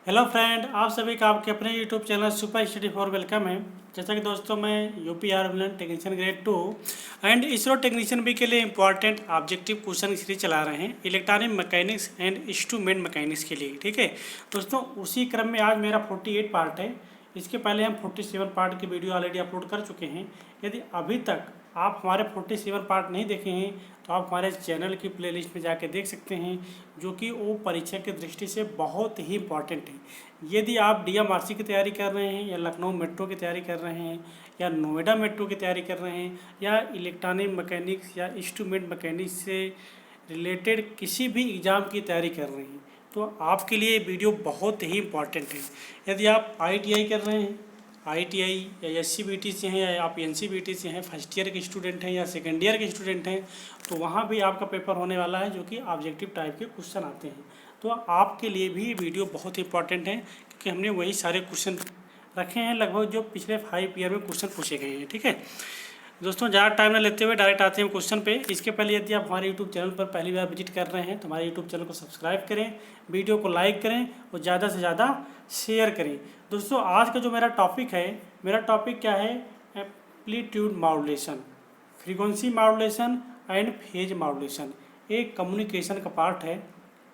Hello friend, आप सभी का आपके अपने YouTube channel super study for welcome है। जैसा कि दोस्तों मैं UP technician grade 2 and ISRO technician B के लिए इंपॉर्टेंट ऑब्जेक्टिव क्वेश्चन सीरीज चला रहे हैं electronic mechanics and instrument mechanics के लिए। ठीक है दोस्तों, उसी क्रम में आज मेरा 48 पार्ट है। इसके पहले हम 47 पार्ट की वीडियो ऑलरेडी अपलोड कर चुके हैं। यदि अभी तक आप हमारे 47 पार्ट नहीं देखे हैं तो आप हमारे चैनल की प्लेलिस्ट में जाके देख सकते हैं, जो कि वो परीक्षा की दृष्टि से बहुत ही इम्पॉर्टेंट है। यदि आप डीएमआरसी की तैयारी कर रहे हैं या लखनऊ मेट्रो की तैयारी कर रहे हैं या नोएडा मेट्रो की तैयारी कर रहे हैं या इलेक्ट्रॉनिक मैकेनिक्स या इंस्ट्रूमेंट मैकेनिक्स से रिलेटेड किसी भी एग्ज़ाम की तैयारी कर रहे हैं तो आपके लिए वीडियो बहुत ही इम्पॉर्टेंट है। यदि आप आईटीआई कर रहे हैं, आईटीआई या एससीबीटी से हैं या आप एनसीबीटी से हैं, फर्स्ट ईयर के स्टूडेंट हैं या सेकेंड ईयर के स्टूडेंट हैं, तो वहाँ भी आपका पेपर होने वाला है जो कि ऑब्जेक्टिव टाइप के क्वेश्चन आते हैं। तो आपके लिए भी वीडियो बहुत इंपॉर्टेंट है क्योंकि हमने वही सारे क्वेश्चन रखे हैं लगभग जो पिछले 5 ईयर में क्वेश्चन पूछे गए हैं। ठीक है दोस्तों, ज़्यादा टाइम न लेते हुए डायरेक्ट आते हैं क्वेश्चन पे। इसके पहले यदि आप हमारे यूट्यूब चैनल पर पहली बार विजिट कर रहे हैं तो हमारे यूट्यूब चैनल को सब्सक्राइब करें, वीडियो को लाइक करें और ज़्यादा से ज़्यादा शेयर करें। दोस्तों, आज का जो मेरा टॉपिक है, मेरा टॉपिक क्या है? Amplitude modulation, frequency modulation and phase modulation. एक कम्युनिकेशन का पार्ट है।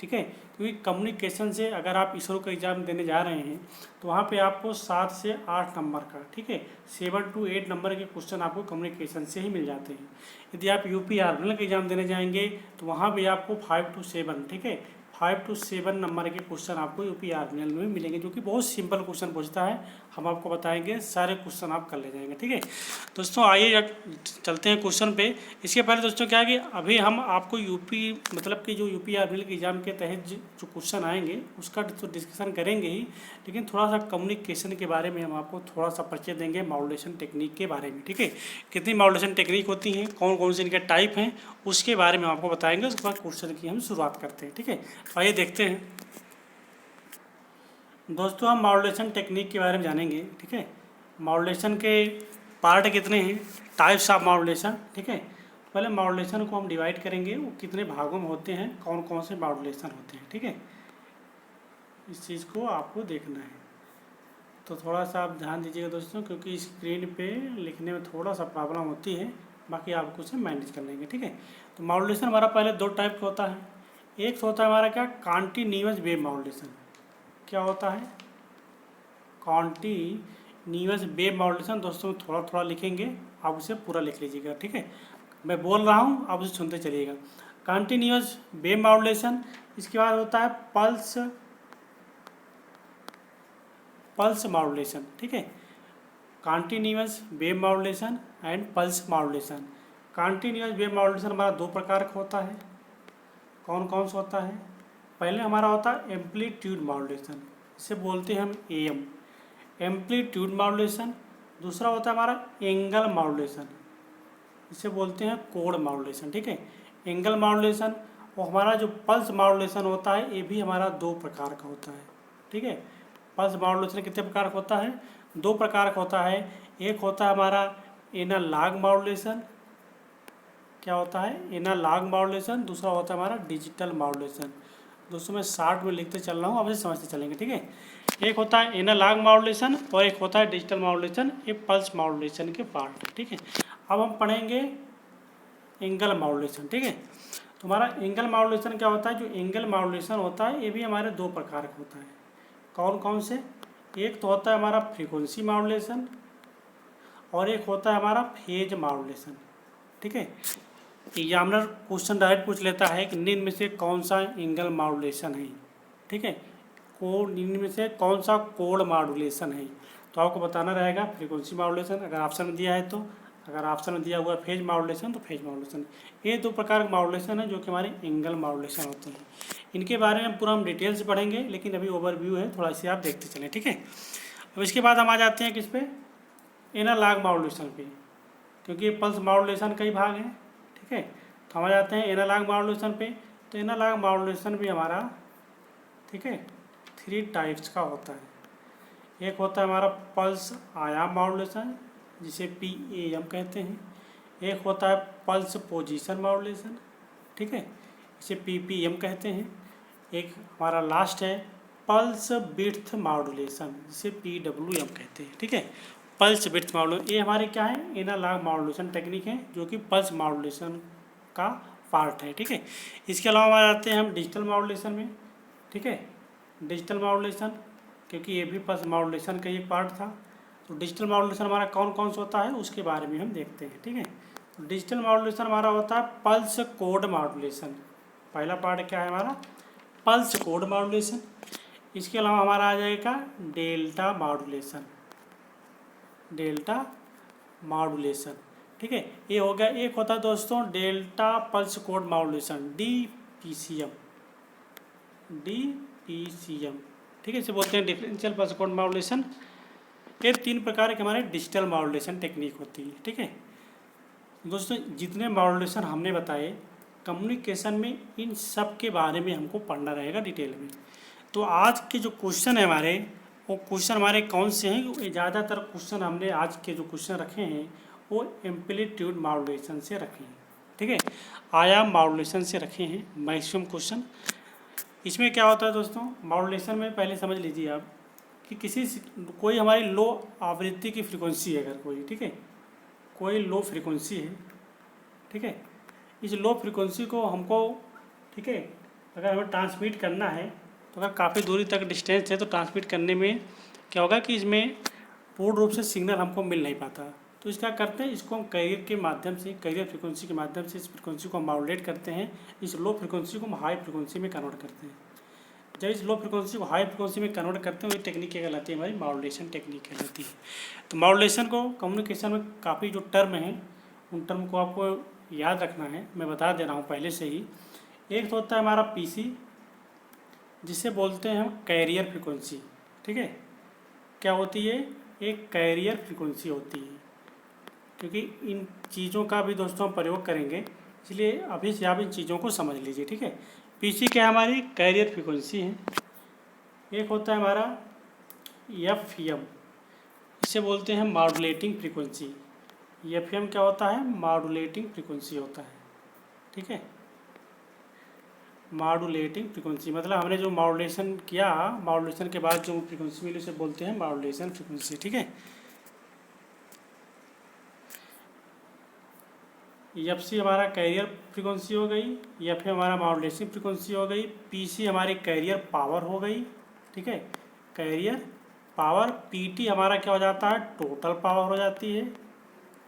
ठीक है, क्योंकि कम्युनिकेशन से अगर आप इसरो का एग्ज़ाम देने जा रहे हैं तो वहाँ पे आपको 7 से 8 नंबर का, ठीक है, 7 to 8 नंबर के क्वेश्चन आपको कम्युनिकेशन से ही मिल जाते हैं। यदि आप यूपी आर्मिनल का एग्ज़ाम देने जाएंगे तो वहाँ भी आपको 5 to 7, ठीक है, 5 to 7 नंबर के क्वेश्चन आपको यूपी आर्मिनल में मिलेंगे, जो कि बहुत सिंपल क्वेश्चन पूछता है। हम आपको बताएंगे, सारे क्वेश्चन आप कर ले जाएंगे। ठीक है दोस्तों, आइए चलते हैं क्वेश्चन पे। इसके पहले दोस्तों क्या है कि अभी हम आपको यूपी मतलब कि जो यूपी आर्मिनल के एग्ज़ाम के तहत जो क्वेश्चन आएंगे उसका तो डिस्कशन करेंगे ही, लेकिन थोड़ा सा कम्युनिकेशन के बारे में हम आपको थोड़ा सा परिचय देंगे, मॉड्यूलेशन टेक्निक के बारे में। ठीक है, कितनी मॉड्यूलेशन टेक्निक होती हैं, कौन कौन से इनके टाइप हैं, उसके बारे में हम आपको बताएंगे। उसके बाद क्वेश्चन की हम शुरुआत करते हैं। ठीक है, आइए देखते हैं दोस्तों, हम मॉड्यूलेशन टेक्निक के बारे में जानेंगे। ठीक है, मॉड्यूलेशन के पार्ट कितने हैं, टाइप्स ऑफ मॉड्यूलेशन। ठीक है, पहले मॉड्यूलेशन को हम डिवाइड करेंगे, वो कितने भागों में होते हैं, कौन कौन से मॉड्यूलेशन होते हैं। ठीक है, इस चीज़ को आपको देखना है, तो थोड़ा सा आप ध्यान दीजिएगा दोस्तों, क्योंकि स्क्रीन पे लिखने में थोड़ा सा प्रॉब्लम होती है, बाकी आपको उसे मैनेज कर लेंगे। ठीक है, तो मॉड्यूलेशन हमारा पहले 2 टाइप का होता है। एक होता है हमारा क्या, कॉन्टिन्यूअस वेव मॉड्यूलेशन। क्या होता है? Continuous wave modulation. दोस्तों थोड़ा थोड़ा लिखेंगे, आप उसे पूरा लिख लीजिएगा। ठीक है, मैं बोल रहा हूँ, आप उसे सुनते चलिएगा। Continuous wave modulation. इसके बाद होता है पल्स मॉड्यूलेशन। ठीक है, continuous wave modulation and pulse modulation. Continuous wave modulation हमारा 2 प्रकार का होता है। कौन कौन सा होता है? पहले हमारा होता है एम्पलीट्यूड मॉड्यूलेशन, इसे बोलते हैं हम एम, एम्पलीट्यूड मॉड्यूलेशन। दूसरा होता है हमारा एंगल मॉड्यूलेशन, इसे बोलते हैं कोड मॉड्यूलेशन। ठीक है, एंगल मॉड्यूलेशन। और हमारा जो पल्स मॉड्यूलेशन होता है ये भी हमारा 2 प्रकार का होता है। ठीक है, पल्स मॉड्यूलेशन कितने प्रकार का होता है? 2 प्रकार का होता है। एक होता है हमारा एनालॉग मॉड्यूलेशन। क्या होता है? Analogue modulation. दूसरा होता है हमारा डिजिटल मॉड्यूलेशन। दोस्तों मैं शार्ट में लिखते चल रहा हूँ, आप इसे समझते चलेंगे। ठीक है, एक होता है एनालॉग मॉड्यूलेशन और एक होता है डिजिटल मॉड्यूलेशन। ये पल्स मॉड्यूलेशन के पार्ट है। ठीक है, अब हम पढ़ेंगे एंगल मॉड्यूलेशन। ठीक है, तो हमारा एंगल मॉड्यूलेशन क्या होता है? जो एंगल मॉड्यूलेशन होता है ये भी हमारे 2 प्रकार का होता है। कौन कौन से? एक तो होता है हमारा फ्रीक्वेंसी मॉड्यूलेशन और एक होता है हमारा फेज मॉड्यूलेशन। ठीक है, एग्जामिनर क्वेश्चन डायरेक्ट पूछ लेता है कि निम्न में से कौन सा एंगल मॉड्यूलेशन है। ठीक है, निम्न में से कौन सा कोड मॉड्यूलेशन है, तो आपको बताना रहेगा फ्रीक्वेंसी मॉड्यूलेशन अगर ऑप्शन में दिया है तो, अगर ऑप्शन में दिया हुआ है फेज मॉड्यूलेशन तो फेज मॉड्यूलेशन। ये 2 प्रकार के मॉड्यूलेशन है जो कि हमारे एंगल मॉड्यूलेशन होते हैं। इनके बारे में पूरा हम डिटेल से पढ़ेंगे, लेकिन अभी ओवरव्यू है, थोड़ा सी आप देखते चलें। ठीक है, अब इसके बाद हम आ जाते हैं किस पे? एनालॉग मॉड्यूलेशन पे, क्योंकि पल्स मॉड्यूलेशन कई भाग हैं। ठीक है, तो हम आ जाते हैं एनालॉग मॉड्यूलेशन पे। तो एनालॉग मॉड्यूलेशन भी हमारा, ठीक है, 3 टाइप्स का होता है। एक होता है हमारा पल्स आयाम मॉड्यूलेशन, जिसे PAM कहते हैं। एक होता है पल्स पोजीशन मॉड्यूलेशन, ठीक है, इसे PPM कहते हैं। एक हमारा लास्ट है पल्स विड्थ मॉड्यूलेशन, जिसे PWM कहते हैं, ठीक है। पल्स विड्थ मॉड्यूलेशन, ये हमारे क्या है, एनालॉग मॉड्यूलेशन टेक्निक है, जो कि पल्स मॉड्यूलेशन का पार्ट है, ठीक है। इसके अलावा आ जाते हैं हम डिजिटल मॉड्यूलेशन में, ठीक है। डिजिटल मॉड्यूलेशन, क्योंकि ये भी पल्स मॉड्यूलेशन का एक पार्ट था, तो डिजिटल मॉड्यूलेशन हमारा कौन कौन सा होता है उसके बारे में हम देखते हैं, ठीक है। तो डिजिटल मॉड्यूलेशन हमारा होता है पल्स कोड मॉड्यूलेशन। पहला पार्ट क्या है हमारा, पल्स कोड मॉड्यूलेशन। इसके अलावा हमारा आ जाएगा डेल्टा मॉड्यूलेशन, डेल्टा मॉड्यूलेशन, ठीक है। ये हो गया। एक होता है दोस्तों delta pulse code modulation, DPCM, DPCM, ठीक है। इसे बोलते हैं डिफरेंशियल पल्स कोड मॉड्यूलेशन। ये 3 प्रकार के हमारे डिजिटल मॉड्यूलेशन टेक्निक होती है, ठीक है। दोस्तों जितने मॉड्यूलेशन हमने बताए कम्युनिकेशन में, इन सब के बारे में हमको पढ़ना रहेगा डिटेल में। तो आज के जो क्वेश्चन है हमारे, वो क्वेश्चन हमारे कौन से हैं, ज़्यादातर क्वेश्चन हमने आज के जो क्वेश्चन रखे हैं वो एम्पलीट्यूड मॉड्यूलेशन से रखे हैं, ठीक है। आयाम मॉड्यूलेशन से रखे हैं मैक्सिमम क्वेश्चन। इसमें क्या होता है दोस्तों, मॉड्यूलेशन में पहले समझ लीजिए आप कि कोई हमारी लो आवृत्ति की फ्रीक्वेंसी है, अगर कोई, ठीक है, कोई लो फ्रीक्वेंसी है, ठीक है। इस लो फ्रीक्वेंसी को हमको, ठीक है, अगर हमें ट्रांसमिट करना है, तो अगर काफ़ी दूरी तक डिस्टेंस है तो ट्रांसमिट करने में क्या होगा कि इसमें पूर्ण रूप से सिग्नल हमको मिल नहीं पाता। तो इसका करते हैं, इसको हम कैरियर के माध्यम से, कैरियर फ्रीक्वेंसी के माध्यम से इस फ्रीक्वेंसी को हम मॉड्यूलेट करते हैं। इस लो फ्रीक्वेंसी को हम हाई फ्रीक्वेंसी में कन्वर्ट करते हैं। जब इस लो फ्रीक्वेंसी को हाई फ्रीक्वेंसी में कन्वर्ट करते हैं, वही टेक्निक क्या कहलाती है, हमारी मॉड्यूलेशन टेक्निक कहलाती है। तो मॉड्यूलेशन को कम्युनिकेशन में काफ़ी जो टर्म हैं, उन टर्म को आपको याद रखना है, मैं बता दे रहा हूँ पहले से ही। एक तो होता है हमारा PC, जिसे बोलते हैं हम कैरियर फ्रीक्वेंसी, ठीक है। क्या होती है, एक कैरियर फ्रीक्वेंसी होती है, क्योंकि इन चीज़ों का भी दोस्तों हम प्रयोग करेंगे, इसलिए अभी से आप इन चीज़ों को समझ लीजिए, ठीक है। PC क्या हमारी कैरियर फ्रीक्वेंसी है। एक होता है हमारा FM, इसे बोलते हैं मॉड्यूलेटिंग फ्रीक्वेंसी। FM क्या होता है, मॉड्यूलेटिंग फ्रीक्वेंसी होता है, ठीक है। मॉड्यूलेटिंग फ्रीक्वेंसी मतलब हमने जो मॉड्यूलेशन किया, मॉड्यूलेशन के बाद जो फ्रीक्वेंसी मिली उसे बोलते हैं मॉड्यूलेशन फ्रीक्वेंसी, ठीक है। FC हमारा कैरियर फ्रीक्वेंसी हो गई, FM हमारा मॉड्यूलेशन फ्रीक्वेंसी हो गई, PC हमारी कैरियर पावर हो गई, ठीक है, कैरियर पावर। PT हमारा क्या हो जाता है, टोटल पावर हो जाती है,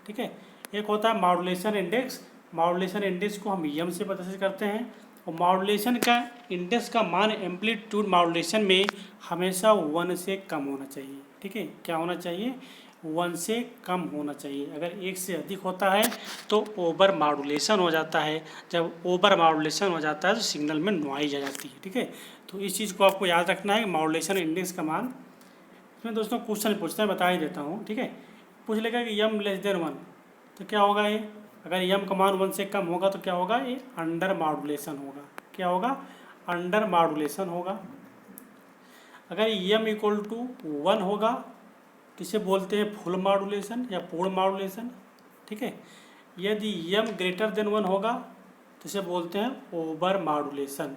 ठीक है। एक होता है मॉड्यूलेशन इंडेक्स। मॉड्यूलेशन इंडेक्स को हम M से प्रदर्शित करते हैं, और मॉड्यूलेशन का इंडेक्स का मान एम्पलीट्यूड मॉड्यूलेशन में हमेशा 1 से कम होना चाहिए, ठीक है। क्या होना चाहिए, 1 से कम होना चाहिए। अगर 1 से अधिक होता है तो ओवर मॉड्यूलेशन हो जाता है। जब ओवर मॉड्यूलेशन हो जाता है तो सिग्नल में नॉइज आ जाती है, ठीक है। तो इस चीज़ को आपको याद रखना है कि मॉड्यूलेशन इंडेक्स का मान। इसमें दोस्तों क्वेश्चन पूछते हैं, बता ही देता हूँ, ठीक है। पूछ लेगा कि M 1, तो क्या होगा ये, अगर M का मान 1 से कम होगा तो क्या होगा, ये अंडर मॉड्यूलेशन होगा। क्या होगा, अंडर मॉड्यूलेशन होगा। अगर M=1 होगा तो इसे बोलते हैं फुल मॉड्यूलेशन या पूर्ण मॉड्यूलेशन, ठीक है। यदि M 1 होगा तो इसे बोलते हैं ओवर मॉड्यूलेशन।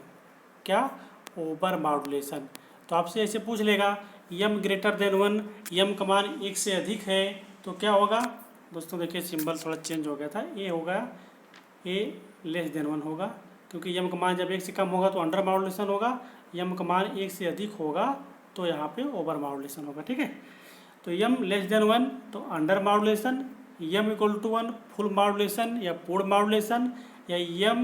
क्या, ओवर मॉड्यूलेशन। तो आपसे ऐसे पूछ लेगा M>1, M का मान 1 से अधिक है तो क्या होगा दोस्तों, देखिए सिंबल थोड़ा चेंज हो गया था, ये होगा A<1 होगा, क्योंकि M का मान जब 1 से कम होगा तो अंडर मॉड्यूलेशन होगा, M का मान 1 से अधिक होगा तो यहाँ पे ओवर मॉड्यूलेशन होगा, ठीक है। तो M 1 तो under modulation, M=1 full modulation या पूर्ण मॉड्यूलेशन, या M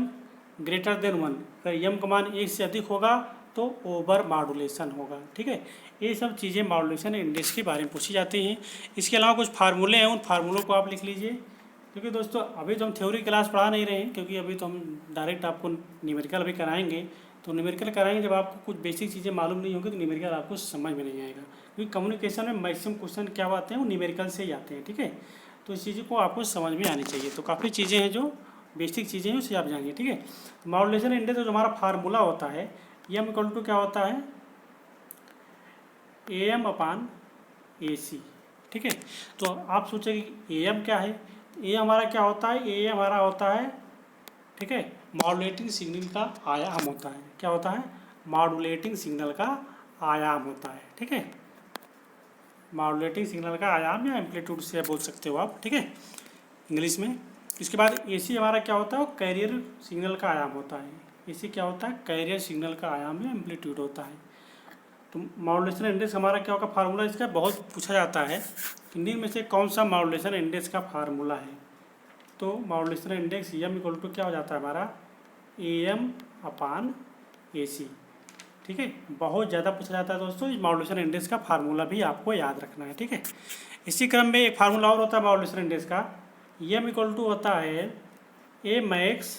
1 अगर M का मान 1 से अधिक होगा तो ओवर मॉड्यूलेशन होगा, ठीक है। ये सब चीज़ें मॉड्यूलेशन इंडेक्स के बारे में पूछी जाती हैं। इसके अलावा कुछ फार्मूले हैं, उन फार्मूलों को आप लिख लीजिए, क्योंकि दोस्तों अभी तो हम थ्योरी क्लास पढ़ा नहीं रहे हैं, क्योंकि अभी तो हम डायरेक्ट आपको न्यूमेरिकल अभी कराएंगे। तो न्यूमेरिकल कराएंगे जब आपको कुछ बेसिक चीज़ें मालूम नहीं होंगी तो न्यूमेरिकल आपको समझ में नहीं आएगा, क्योंकि कम्युनिकेशन में मैक्सिमम क्वेश्चन क्या आते हैं, वो न्यूमेरिकल से ही आते हैं, ठीक है। तो इस चीज़ को आपको समझ में आनी चाहिए। तो काफ़ी चीज़ें हैं जो बेसिक चीज़ें हैं उसे आप जानिए, ठीक है। मॉड्यूलेशन इंडेक्स जो हमारा फार्मूला होता है, M= क्या होता है, AM/AC, ठीक है। तो आप सोचेंगे AM क्या है, A हमारा क्या होता है, A हमारा होता है, ठीक है, मॉड्यूलेटिंग सिग्नल का आयाम होता है। क्या होता है, मॉड्यूलेटिंग सिग्नल का आयाम होता है, ठीक है। मॉड्यूलेटिंग सिग्नल का आयाम या एम्पलीट्यूड से बोल सकते हो आप, ठीक है, इंग्लिश में। इसके बाद एसी हमारा क्या होता है, वो कैरियर सिग्नल का आयाम होता है। एसी क्या होता है, कैरियर सिग्नल का आयाम या एम्पलीट्यूड होता है। तो मॉड्यूलेशन इंडेक्स हमारा क्या होगा, फार्मूला इसका बहुत पूछा जाता है, इन्हीं में से कौन सा मॉड्यूलेशन इंडेक्स का फार्मूला है। तो modulation index M equal to क्या हो जाता है हमारा, AM अपान AC, ठीक है। बहुत ज़्यादा पूछा जाता है दोस्तों, इस मॉड्यूलेशन इंडेक्स का फार्मूला भी आपको याद रखना है, ठीक है। इसी क्रम में एक फार्मूला और होता है मॉड्यूलेशन इंडेक्स का, एम इक्वल टू होता है A मैक्स,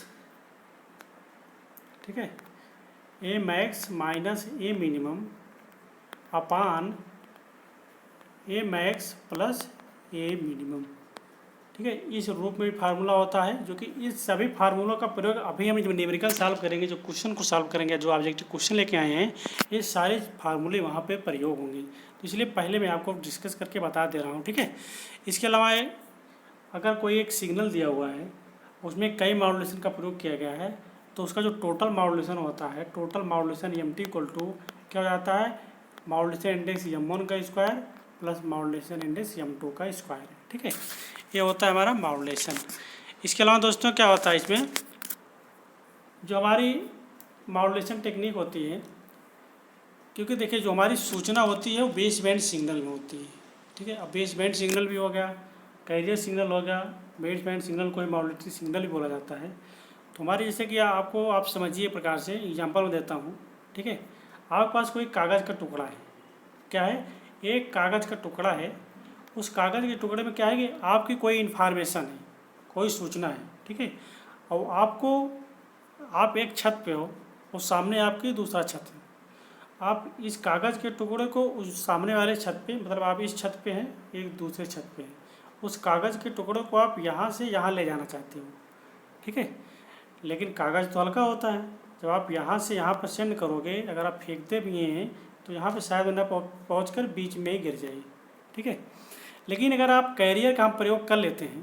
ठीक है, A max minus A minimum upon A max plus A minimum, ठीक है। इस रूप में भी फार्मूला होता है, जो कि इस सभी फार्मूलों का प्रयोग अभी हम जब न्यूमेरिकल सॉल्व करेंगे, जो क्वेश्चन को सॉल्व करेंगे, जो ऑब्जेक्टिव क्वेश्चन लेके आए हैं, ये सारे फार्मूले वहाँ पे प्रयोग होंगे। तो इसलिए पहले मैं आपको डिस्कस करके बता दे रहा हूँ, ठीक है। इसके अलावा अगर कोई एक सिग्नल दिया हुआ है, उसमें कई मॉड्यूलेशन का प्रयोग किया गया है, तो उसका जो टोटल मॉड्यूलेशन होता है, total modulation MT equal to क्या हो जाता है, मॉड्यूलेशन इंडेक्स M1 का square plus modulation index M2 का स्क्वायर, ठीक है। ये होता है हमारा मॉड्यूलेशन। इसके अलावा दोस्तों क्या होता है इसमें, जो हमारी मॉड्यूलेशन टेक्निक होती है, क्योंकि देखिए जो हमारी सूचना होती है वो बेस बैंड सिग्नल में होती है, ठीक है। अब बेस बैंड सिग्नल भी हो गया, कैरियर सिग्नल हो गया, बेस बैंड सिग्नल को मॉड्यूलेटिंग सिग्नल भी बोला जाता है। तो हमारी जैसे कि आपको आप समझिए प्रकार से एग्जांपल में देता हूँ, ठीक है। आपके पास कोई कागज़ का टुकड़ा है, क्या है, एक कागज़ का टुकड़ा है, उस कागज़ के टुकड़े में क्या है कि आपकी कोई इन्फॉर्मेशन है, कोई सूचना है, ठीक है। और आप एक छत पे हो और सामने आपकी दूसरा छत है, आप इस कागज़ के टुकड़े को उस सामने वाले छत पे, मतलब आप इस छत पे हैं, एक दूसरे छत पे हैं, उस कागज़ के टुकड़े को आप यहाँ से यहाँ ले जाना चाहते हो, ठीक है। लेकिन कागज़ तो हल्का होता है, जब आप यहाँ से यहाँ पर सेंड करोगे, अगर आप फेंकते भी हैं तो यहाँ पे शायद न पहुँच कर बीच में ही गिर जाए, ठीक है। लेकिन अगर आप कैरियर का हम प्रयोग कर लेते हैं,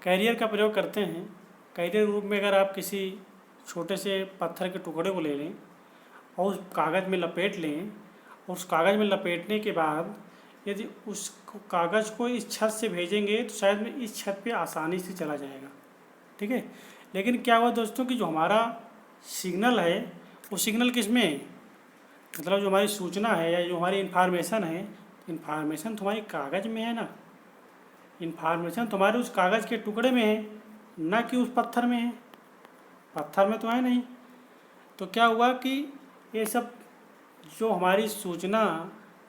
कैरियर का प्रयोग करते हैं, कैरियर रूप में अगर आप किसी छोटे से पत्थर के टुकड़े को ले लें और उस कागज़ में लपेट लें, और उस कागज़ में लपेटने के बाद यदि उस कागज़ को इस छत से भेजेंगे तो शायद में इस छत पे आसानी से चला जाएगा, ठीक है। लेकिन क्या हुआ दोस्तों कि जो हमारा सिग्नल है, वो सिग्नल किस में है, मतलब जो हमारी सूचना है या जो हमारी इन्फॉर्मेशन है, इन्फॉर्मेशन तुम्हारी कागज़ में है ना, इन्फॉर्मेशन तुम्हारे उस कागज़ के टुकड़े में है, ना कि उस पत्थर में है, पत्थर में तो है नहीं। तो क्या हुआ कि ये सब जो हमारी सूचना,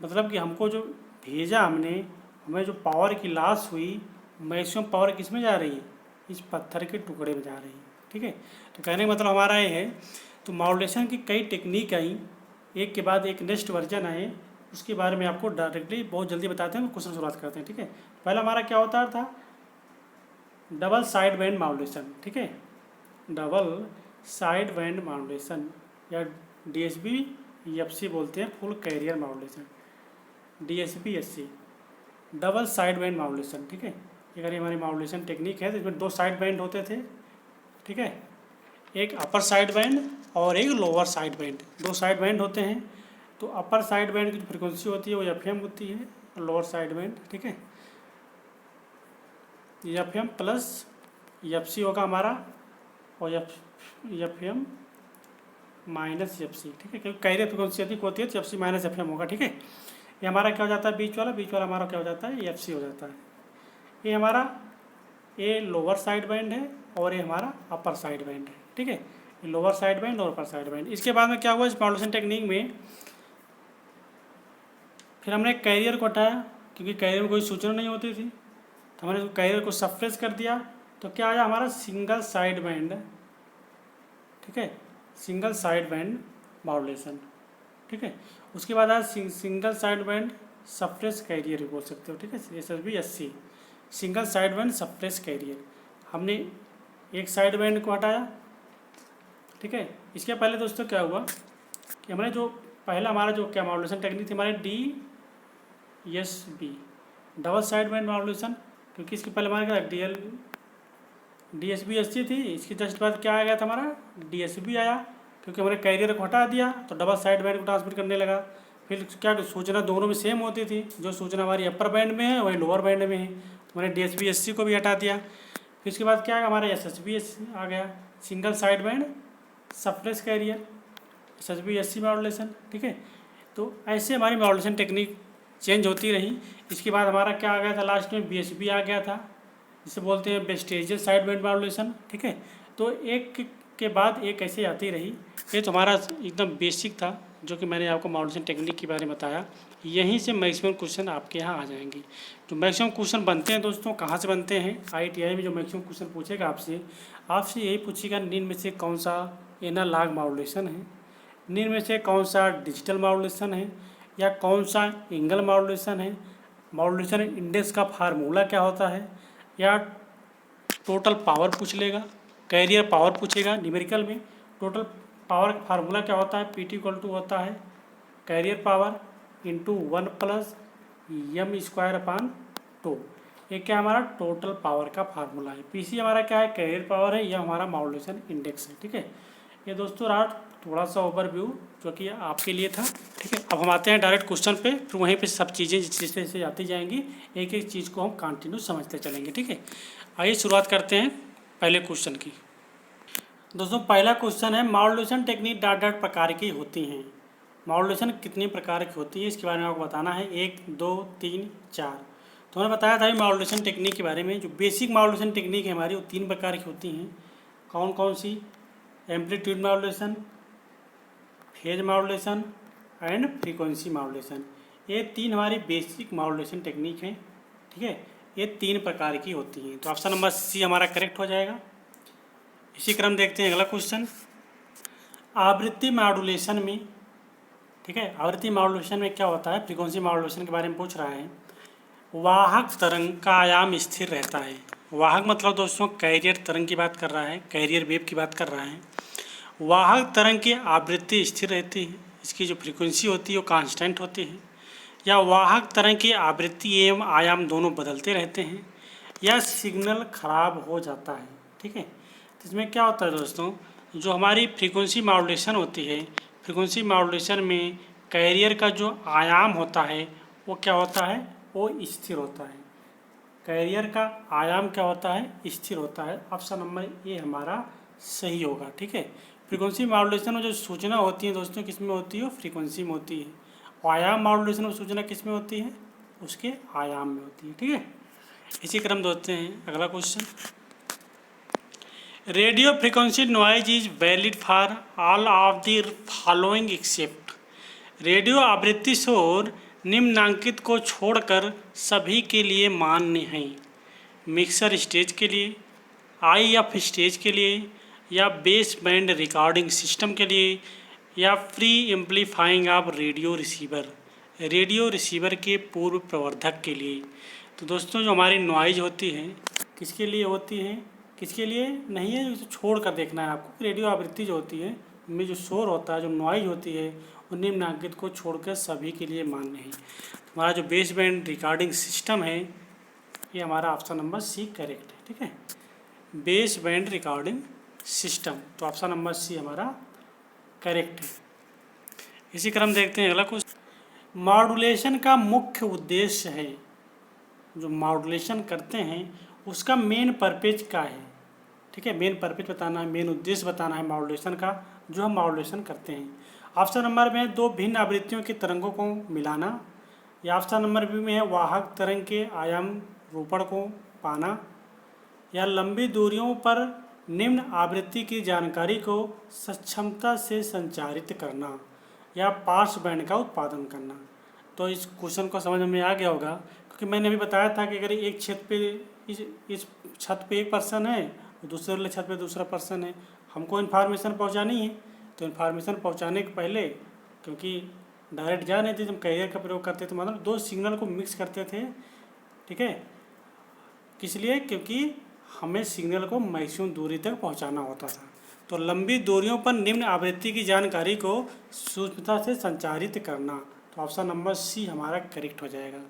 मतलब कि हमको जो भेजा हमने, हमें जो पावर की लॉस हुई, मैक्सिमम पावर किस में जा रही है, इस पत्थर के टुकड़े में जा रही है, ठीक है। तो कहने का मतलब हमारा ये है, तो मॉड्यूलेशन की कई टेक्निक आई, एक के बाद एक नेक्स्ट वर्जन आए, उसके बारे में आपको डायरेक्टली बहुत जल्दी बताते हैं, क्वेश्चन शुरुआत करते हैं, ठीक है। पहला हमारा क्या होता था, डबल साइड बैंड मॉड्यूलेशन, ठीक है, डबल साइड बैंड मॉड्यूलेशन या DSB FC बोलते हैं, full carrier modulation, DSB SC, double side band modulation, ठीक है। अगर ये हमारी मॉड्यूलेशन टेक्निक है तो इसमें दो साइड बैंड होते थे, ठीक है, एक अपर साइड बैंड और एक लोअर साइड बैंड, दो साइड बैंड होते हैं। तो अपर साइड बैंड की जो फ्रिक्वेंसी होती है वो FM होती है, लोअर साइड बैंड, ठीक है, FM प्लस FC होगा हमारा, और FM माइनस FC, ठीक है, क्योंकि कैरियर फ्रिक्वेंसी अधिक होती है तो FC माइनस FM होगा, ठीक है। ये हमारा क्या हो जाता है, बीच वाला हमारा क्या हो जाता है, FC हो जाता है। ये हमारा ये लोअर साइड बैंड है और ये हमारा अपर साइड बैंड है, ठीक है, लोअर साइड बैंड और अपर साइड बैंड। इसके बाद में क्या हुआ, इस मॉड्यूलेशन टेक्निक में फिर हमने कैरियर को हटाया, क्योंकि कैरियर में कोई सूचना नहीं होती थी, तो हमने कैरियर को सप्रेस कर दिया। तो क्या आया हमारा, सिंगल साइड बैंड, ठीक है, सिंगल साइड बैंड मॉड्यूलेशन, ठीक है। उसके बाद आया single side band suppress carrier भी बोल सकते हो, ठीक है, SSB SC, single side band suppress carrier. हमने एक साइड बैंड को हटाया, ठीक है। इसके पहले दोस्तों क्या हुआ कि हमने जो पहला हमारा जो क्या मॉड्यूलेशन टेक्निक थी हमारे DSB, double side band modulation, क्योंकि इसके पहले हमारे DSB SC थी, इसके जस्ट बाद क्या आ गया था हमारा, DSB आया, क्योंकि हमने कैरियर को हटा दिया तो डबल साइड बैंड को ट्रांसमिट करने लगा। फिर क्या सूचना दोनों में सेम होती थी, जो सूचना हमारी अपर बैंड में है वही लोअर बैंड में है, तो मैंने DSP-SC को भी हटा दिया। फिर इसके बाद क्या हमारा SSB-SC आ गया, single side band suppress carrier, SSB-SC modulation. ठीक है, तो ऐसे हमारी मॉड्यूलेशन टेक्निक चेंज होती रही। इसके बाद हमारा क्या आ गया था, लास्ट में BSB आ गया था, जिसे बोलते हैं वेस्टेजियल साइड बैंड मॉड्यूलेशन। ठीक है, तो एक के बाद एक ऐसे आती रही। ये तो हमारा एकदम बेसिक था जो कि मैंने आपको मॉड्यूलेशन टेक्निक के बारे में बताया। यहीं से मैक्सिमम क्वेश्चन आपके यहाँ आ जाएंगे। जो मैक्सिमम क्वेश्चन बनते हैं दोस्तों, कहाँ से बनते हैं, ITI में जो मैक्सिमम क्वेश्चन पूछेगा आपसे यही पूछेगा, निम्न में से कौन सा एनालॉग मॉड्यूलेशन है, निम्न में से कौन सा डिजिटल मॉड्यूलेशन है, या कौन सा एंगल मॉड्यूलेशन है, मॉड्यूलेशन इंडेक्स का फार्मूला क्या होता है, या टोटल पावर पूछ लेगा, कैरियर पावर पूछेगा न्यूमेरिकल में। टोटल पावर का फार्मूला क्या होता है, PT = होता है कैरियर पावर इंटू 1 + m²/2। ये क्या हमारा टोटल पावर का फार्मूला है। PC हमारा क्या है, कैरियर पावर है, यह हमारा मॉड्यूलेशन इंडेक्स है। ठीक है, ये दोस्तों रहा थोड़ा सा ओवरव्यू जो कि आपके लिए था। ठीक है, अब हम आते हैं डायरेक्ट क्वेश्चन पे, फिर वहीं पे सब चीज़ें जिस तरह से आती जाएंगी, एक एक चीज़ को हम कंटिन्यू समझते चलेंगे। ठीक है, आइए शुरुआत करते हैं पहले क्वेश्चन की। दोस्तों पहला क्वेश्चन है, मॉड्यूलेशन टेक्निक डॉट डॉट प्रकार की होती हैं। मॉड्यूलेशन कितनी प्रकार की होती है इसके बारे में आपको बताना है, 1 2 3 4। तो मैंने बताया था मॉड्यूलेशन टेक्निक के बारे में। जो बेसिक मॉड्यूलेशन टेक्निक है हमारी, वो 3 प्रकार की होती हैं। कौन कौन सी, amplitude modulation, phase modulation and frequency modulation. ये 3 हमारी बेसिक मॉड्यूलेशन टेक्निक हैं। ठीक है, ये 3 प्रकार की होती हैं। तो ऑप्शन नंबर C हमारा करेक्ट हो जाएगा। इसी क्रम देखते हैं अगला क्वेश्चन, आवृत्ति मॉड्यूलेशन में। ठीक है, आवृत्ति मॉड्यूलेशन में क्या होता है, फ्रीक्वेंसी मॉड्यूलेशन के बारे में पूछ रहा है। वाहक तरंग का आयाम स्थिर रहता है। वाहक मतलब दोस्तों कैरियर तरंग की बात कर रहा है, कैरियर वेव की बात कर रहा है। वाहक तरंग की आवृत्ति स्थिर रहती है, इसकी जो फ्रीक्वेंसी होती है वो कांस्टेंट होती है। या वाहक तरंग की आवृत्ति एवं आयाम दोनों बदलते रहते हैं, या सिग्नल खराब हो जाता है। ठीक है, तो इसमें क्या होता है दोस्तों, जो हमारी फ्रीक्वेंसी मॉड्यूलेशन होती है, फ्रीक्वेंसी मॉड्यूलेशन में कैरियर का जो आयाम होता है वो क्या होता है, वो स्थिर होता है। कैरियर का आयाम क्या होता है, स्थिर होता है। ऑप्शन नंबर A हमारा सही होगा। ठीक है, फ्रीक्वेंसी मॉड्यूलेशन में जो सूचना होती है दोस्तों किस में होती है, फ्रीक्वेंसी में होती है। और आयाम मॉड्यूलेशन में सूचना किस में होती है, उसके आयाम में होती है। ठीक है, इसी क्रम दोस्तों हैं अगला question, radio frequency noise is valid for all of the following except. Radio आवृत्ति शोर निम्नांकित को छोड़कर सभी के लिए मान्य है। मिक्सर स्टेज के लिए, IF स्टेज के लिए, या बेस बैंड रिकॉर्डिंग सिस्टम के लिए, या free amplifying of radio receiver, radio receiver के पूर्व प्रवर्धक के लिए। तो दोस्तों जो हमारी नॉइज होती है किसके लिए होती है, किसके लिए नहीं है, इसे छोड़ कर देखना है आपको। रेडियो आवृत्ति जो होती है उनमें जो शोर होता है, जो नॉइज होती है, वो निम्नांकित को छोड़कर सभी के लिए मान्य है। हमारा जो बेस बैंड रिकॉर्डिंग सिस्टम है, ये हमारा ऑप्शन नंबर C करेक्ट है। ठीक है, बेस बैंड रिकॉर्डिंग सिस्टम, तो ऑप्शन नंबर C हमारा करेक्ट है। इसी क्रम देखते हैं अगला क्वेश्चन, मॉड्यूलेशन का मुख्य उद्देश्य है। जो मॉड्यूलेशन करते हैं उसका मेन पर्पज क्या है। ठीक है, मेन पर्पज बताना है, मेन उद्देश्य बताना है मॉड्यूलेशन का, जो हम मॉड्यूलेशन करते हैं। ऑप्शन नंबर में 2 भिन्न आवृत्तियों की तरंगों को मिलाना, या ऑप्शन नंबर B में है वाहक तरंग के आयाम रूपण को पाना, या लंबी दूरियों पर निम्न आवृत्ति की जानकारी को सक्षमता से संचारित करना, या पार्श्व बैंड का उत्पादन करना। तो इस क्वेश्चन को समझ में आ गया होगा, क्योंकि मैंने अभी बताया था कि अगर एक छत पे इस छत पे एक पर्सन है, दूसरे वाले छत पे दूसरा पर्सन है, हमको इन्फॉर्मेशन पहुंचानी है। तो इन्फॉर्मेशन पहुंचाने के पहले, क्योंकि डायरेक्ट जा नहीं थे, जब कैरियर का प्रयोग करते थे, मतलब 2 सिग्नल को मिक्स करते थे। ठीक है, किस लिए, क्योंकि हमें सिग्नल को मैक्सिमम दूरी तक पहुंचाना होता था। तो लंबी दूरियों पर निम्न आवृत्ति की जानकारी को सूक्ष्मता से संचारित करना, तो ऑप्शन नंबर C हमारा करेक्ट हो जाएगा।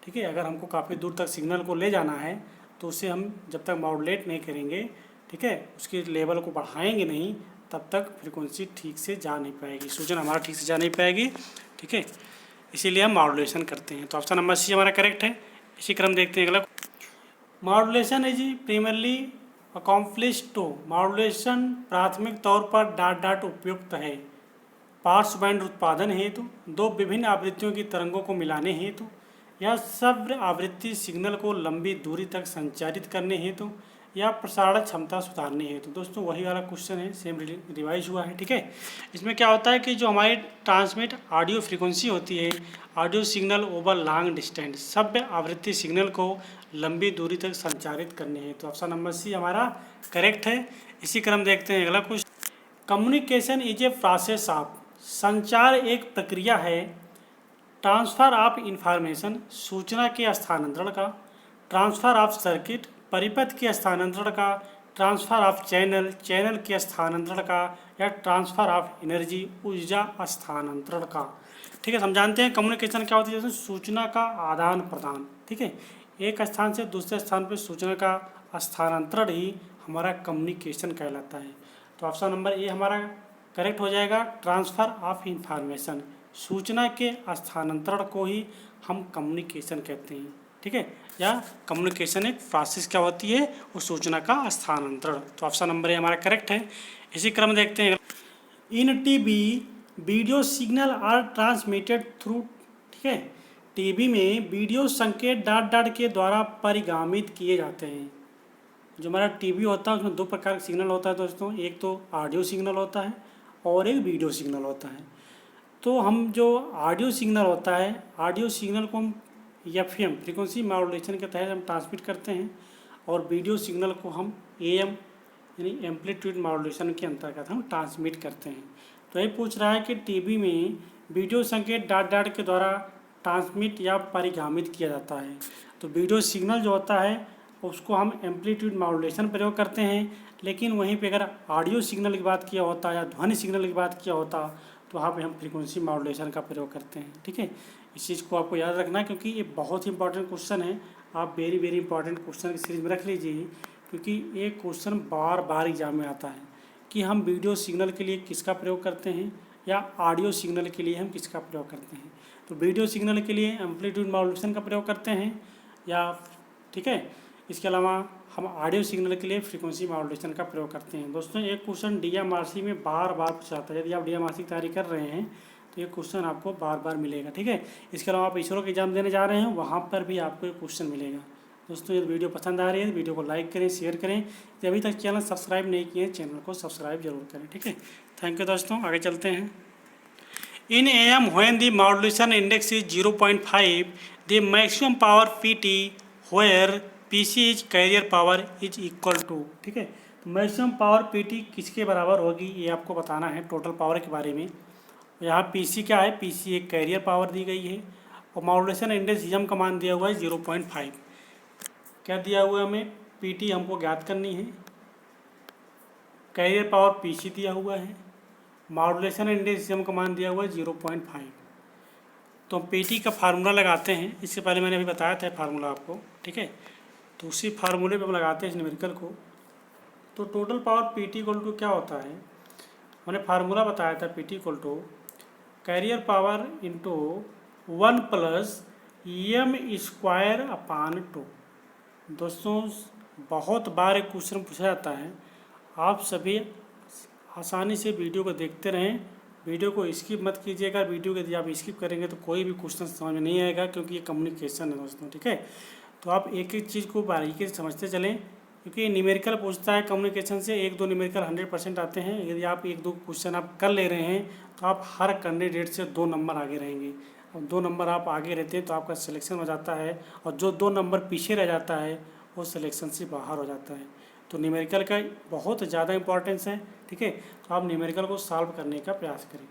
ठीक है, अगर हमको काफ़ी दूर तक सिग्नल को ले जाना है तो उसे हम जब तक मॉड्यूलेट नहीं करेंगे, ठीक है, उसके लेवल को बढ़ाएंगे नहीं, तब तक फ्रीक्वेंसी ठीक से जा नहीं पाएगी, सूचना हमारा ठीक से जा नहीं पाएगी। ठीक है, इसीलिए हम मॉड्यूलेशन करते हैं। तो ऑप्शन नंबर सी हमारा करेक्ट है। इसी क्रम देखते हैं अगला। Modulation is primarily accomplished to, modulation प्राथमिक तौर पर डॉट डॉट उपयुक्त है पार्श्व बैंड उत्पादन हेतु, दो विभिन्न आवृत्तियों की तरंगों को मिलाने हेतु, या सव्य आवृत्ति सिग्नल को लंबी दूरी तक संचारित करने हेतु, या प्रसारण क्षमता सुधारने हेतु। दोस्तों वही वाला क्वेश्चन है, सेम रिवाइज हुआ है। ठीक है, इसमें क्या होता है कि जो हमारी ट्रांसमिट ऑडियो फ्रीक्वेंसी होती है, audio signal over long distance, सभ्य आवृत्ति सिग्नल को लंबी दूरी तक संचारित करने हेतु। ऑप्शन नंबर सी हमारा करेक्ट है। इसी क्रम देखते हैं अगला question. Communication is a process of, संचार एक प्रक्रिया है। ट्रांसफर ऑफ इंफॉर्मेशन, सूचना के स्थानांतरण का। ट्रांसफर ऑफ सर्किट, परिपथ के स्थानांतरण का। ट्रांसफर ऑफ चैनल, चैनल के स्थानांतरण का। या ट्रांसफर ऑफ एनर्जी, ऊर्जा स्थानांतरण का। ठीक है, हम जानते हैं कम्युनिकेशन क्या होती है, जैसे सूचना का आदान प्रदान। ठीक है, एक स्थान से दूसरे स्थान पर सूचना का स्थानांतरण ही हमारा कम्युनिकेशन कहलाता है। तो ऑप्शन नंबर ए हमारा करेक्ट हो जाएगा, ट्रांसफ़र ऑफ इंफॉर्मेशन, सूचना के स्थानांतरण को ही हम कम्युनिकेशन कहते हैं। ठीक है, या कम्युनिकेशन एक प्रोसेस क्या होती है, वो सूचना का स्थानांतरण। तो ऑप्शन नंबर ए हमारा करेक्ट है। इसी क्रम देखते हैं। In TV video signal are transmitted through, ठीक है, टीवी में वीडियो संकेत डॉट डॉट के द्वारा परिगामित किए जाते हैं। जो हमारा टीवी होता है उसमें दो प्रकार का सिग्नल होता है दोस्तों, एक तो ऑडियो सिग्नल होता है और एक वीडियो सिग्नल होता है। तो हम जो ऑडियो सिग्नल होता है, ऑडियो सिग्नल को हम एफएम फ्रीक्वेंसी मॉड्यूलेशन के तहत हम ट्रांसमिट करते हैं, और वीडियो सिग्नल को हम एएम यानी एम्पलीट्यूड मॉड्यूलेशन के अंतर्गत हम ट्रांसमिट करते हैं। तो ये पूछ रहा है कि टीवी में वीडियो संकेत डॉट डॉट के द्वारा ट्रांसमिट या परिगामित किया जाता है। तो वीडियो सिग्नल जो होता है उसको हम एम्पलीट्यूड मॉड्यूलेशन प्रयोग करते हैं, लेकिन वहीं पे अगर ऑडियो सिग्नल की बात किया होता या ध्वनि सिग्नल की बात किया होता तो वहाँ पे हम फ्रीक्वेंसी मॉड्यूलेशन का प्रयोग करते हैं। ठीक है, इस चीज़ को आपको याद रखना है क्योंकि ये बहुत ही इंपॉर्टेंट क्वेश्चन है। आप वेरी वेरी इंपॉर्टेंट क्वेश्चन की सीरीज में रख लीजिए, क्योंकि ये क्वेश्चन बार बार एग्जाम में आता है कि हम वीडियो सिग्नल के लिए किसका प्रयोग करते हैं या ऑडियो सिग्नल के लिए हम किसका प्रयोग करते हैं। तो वीडियो सिग्नल के लिए एम्पलीट्यूड मॉड्यूलेशन का प्रयोग करते हैं या, ठीक है, इसके अलावा हम ऑडियो सिग्नल के लिए फ्रीक्वेंसी मॉड्यूलेशन का प्रयोग करते हैं। दोस्तों एक क्वेश्चन डीएमआरसी में बार बार पूछा जाता है, यदि आप डीएमआरसी की तैयारी कर रहे हैं तो ये क्वेश्चन आपको बार बार मिलेगा। ठीक है, इसके अलावा आप इसरो के एग्जाम देने जा रहे हैं वहाँ पर भी आपको ये क्वेश्चन मिलेगा। दोस्तों यदि वीडियो पसंद आ रही है तो वीडियो को लाइक करें, शेयर करें। यदि अभी तक चैनल सब्सक्राइब नहीं किए हैं चैनल को सब्सक्राइब जरूर करें। ठीक है, थैंक यू दोस्तों, आगे चलते हैं। इन AM when the modulation index is 0.5, the maximum power PT where PC is carrier power is equal to, ठीक है, तो मैक्सिमम पावर PT किसके बराबर होगी ये आपको बताना है टोटल पावर के बारे में। यहाँ PC क्या है, PC एक कैरियर पावर दी गई है और मॉड्यूलेशन इंडेक्स हम का मान दिया हुआ है 0.5। क्या दिया हुआ है हमें, PT हमको ज्ञात करनी है, कैरियर पावर PC दिया हुआ है, मॉड्यूलेशन इंडेक्स हम का मान दिया हुआ है 0.5। तो हम PT का फार्मूला लगाते हैं, इससे पहले मैंने अभी बताया था फार्मूला आपको। ठीक है, तो उसी फार्मूले पे हम लगाते हैं इस न्यूमेरिकल को। तो total power PT equal to क्या होता है, मैंने फार्मूला बताया था PT equal to carrier power into 1 plus EM square upon 2। दोस्तों बहुत बार एक क्वेश्चन पूछा जाता है, आप सभी आसानी से वीडियो को देखते रहें, वीडियो को स्किप मत कीजिएगा। वीडियो को यदि आप स्किप करेंगे तो कोई भी क्वेश्चन समझ में नहीं आएगा, क्योंकि ये कम्युनिकेशन है दोस्तों। ठीक है, तो आप एक एक चीज़ को बारीकी से समझते चलें, क्योंकि न्यूमेरिकल पूछता है कम्युनिकेशन से, एक दो न्यूमेरिकल 100% आते हैं। यदि आप एक दो क्वेश्चन आप कर ले रहे हैं तो आप हर कैंडिडेट से 2 नंबर आगे रहेंगे, और 2 नंबर आप आगे रहते हैं तो आपका सिलेक्शन हो जाता है, और जो 2 नंबर पीछे रह जाता है वो सिलेक्शन से बाहर हो जाता है। तो न्यूमेरिकल का बहुत ज़्यादा इंपॉर्टेंस है। ठीक है, तो आप न्यूमेरिकल को सॉल्व करने का प्रयास करें।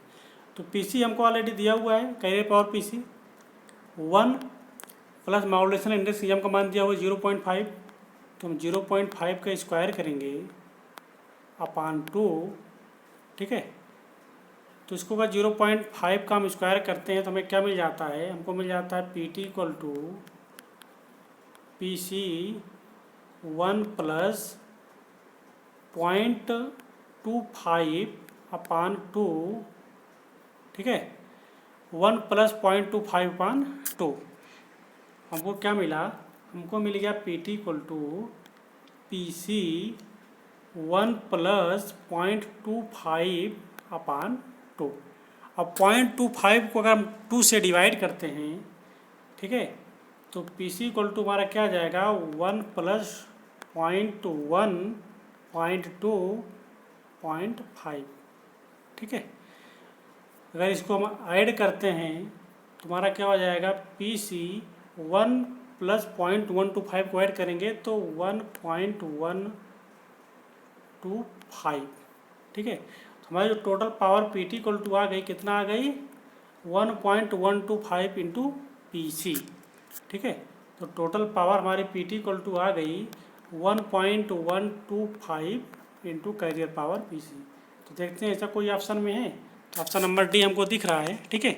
तो PC हमको ऑलरेडी दिया हुआ है, carrier power PC 1 plus modulation index EM का मान दिया हुआ है 0.5। तो हम 0.5 का स्क्वायर करेंगे अपान 2। ठीक है, तो इसको अगर 0.5 का हम स्क्वायर करते हैं तो हमें क्या मिल जाता है, हमको मिल जाता है PT equal to PC 1 plus 0.25/2, ठीक है, 1 + 0.25/2। हमको क्या मिला, हमको मिल गया PT = PC 1 + 0.25/2। अब 0.25 को अगर हम 2 से डिवाइड करते हैं, ठीक है, तो PC = हमारा क्या आ जाएगा, 1 + 0.1/2.5, ठीक है। अगर इसको हम ऐड करते हैं तो हमारा क्या हो जाएगा, PC 1 + 0.125 को ऐड करेंगे तो 1.125, ठीक है। तो हमारी जो टोटल पावर PT = आ गई, कितना आ गई, 1.125 इंटू PC, ठीक है। तो टोटल पावर हमारी PT = आ गई 1.125 इंटू कैरियर पावर PC। तो देखते हैं ऐसा कोई ऑप्शन में है, तो ऑप्शन नंबर डी हमको दिख रहा है, ठीक है।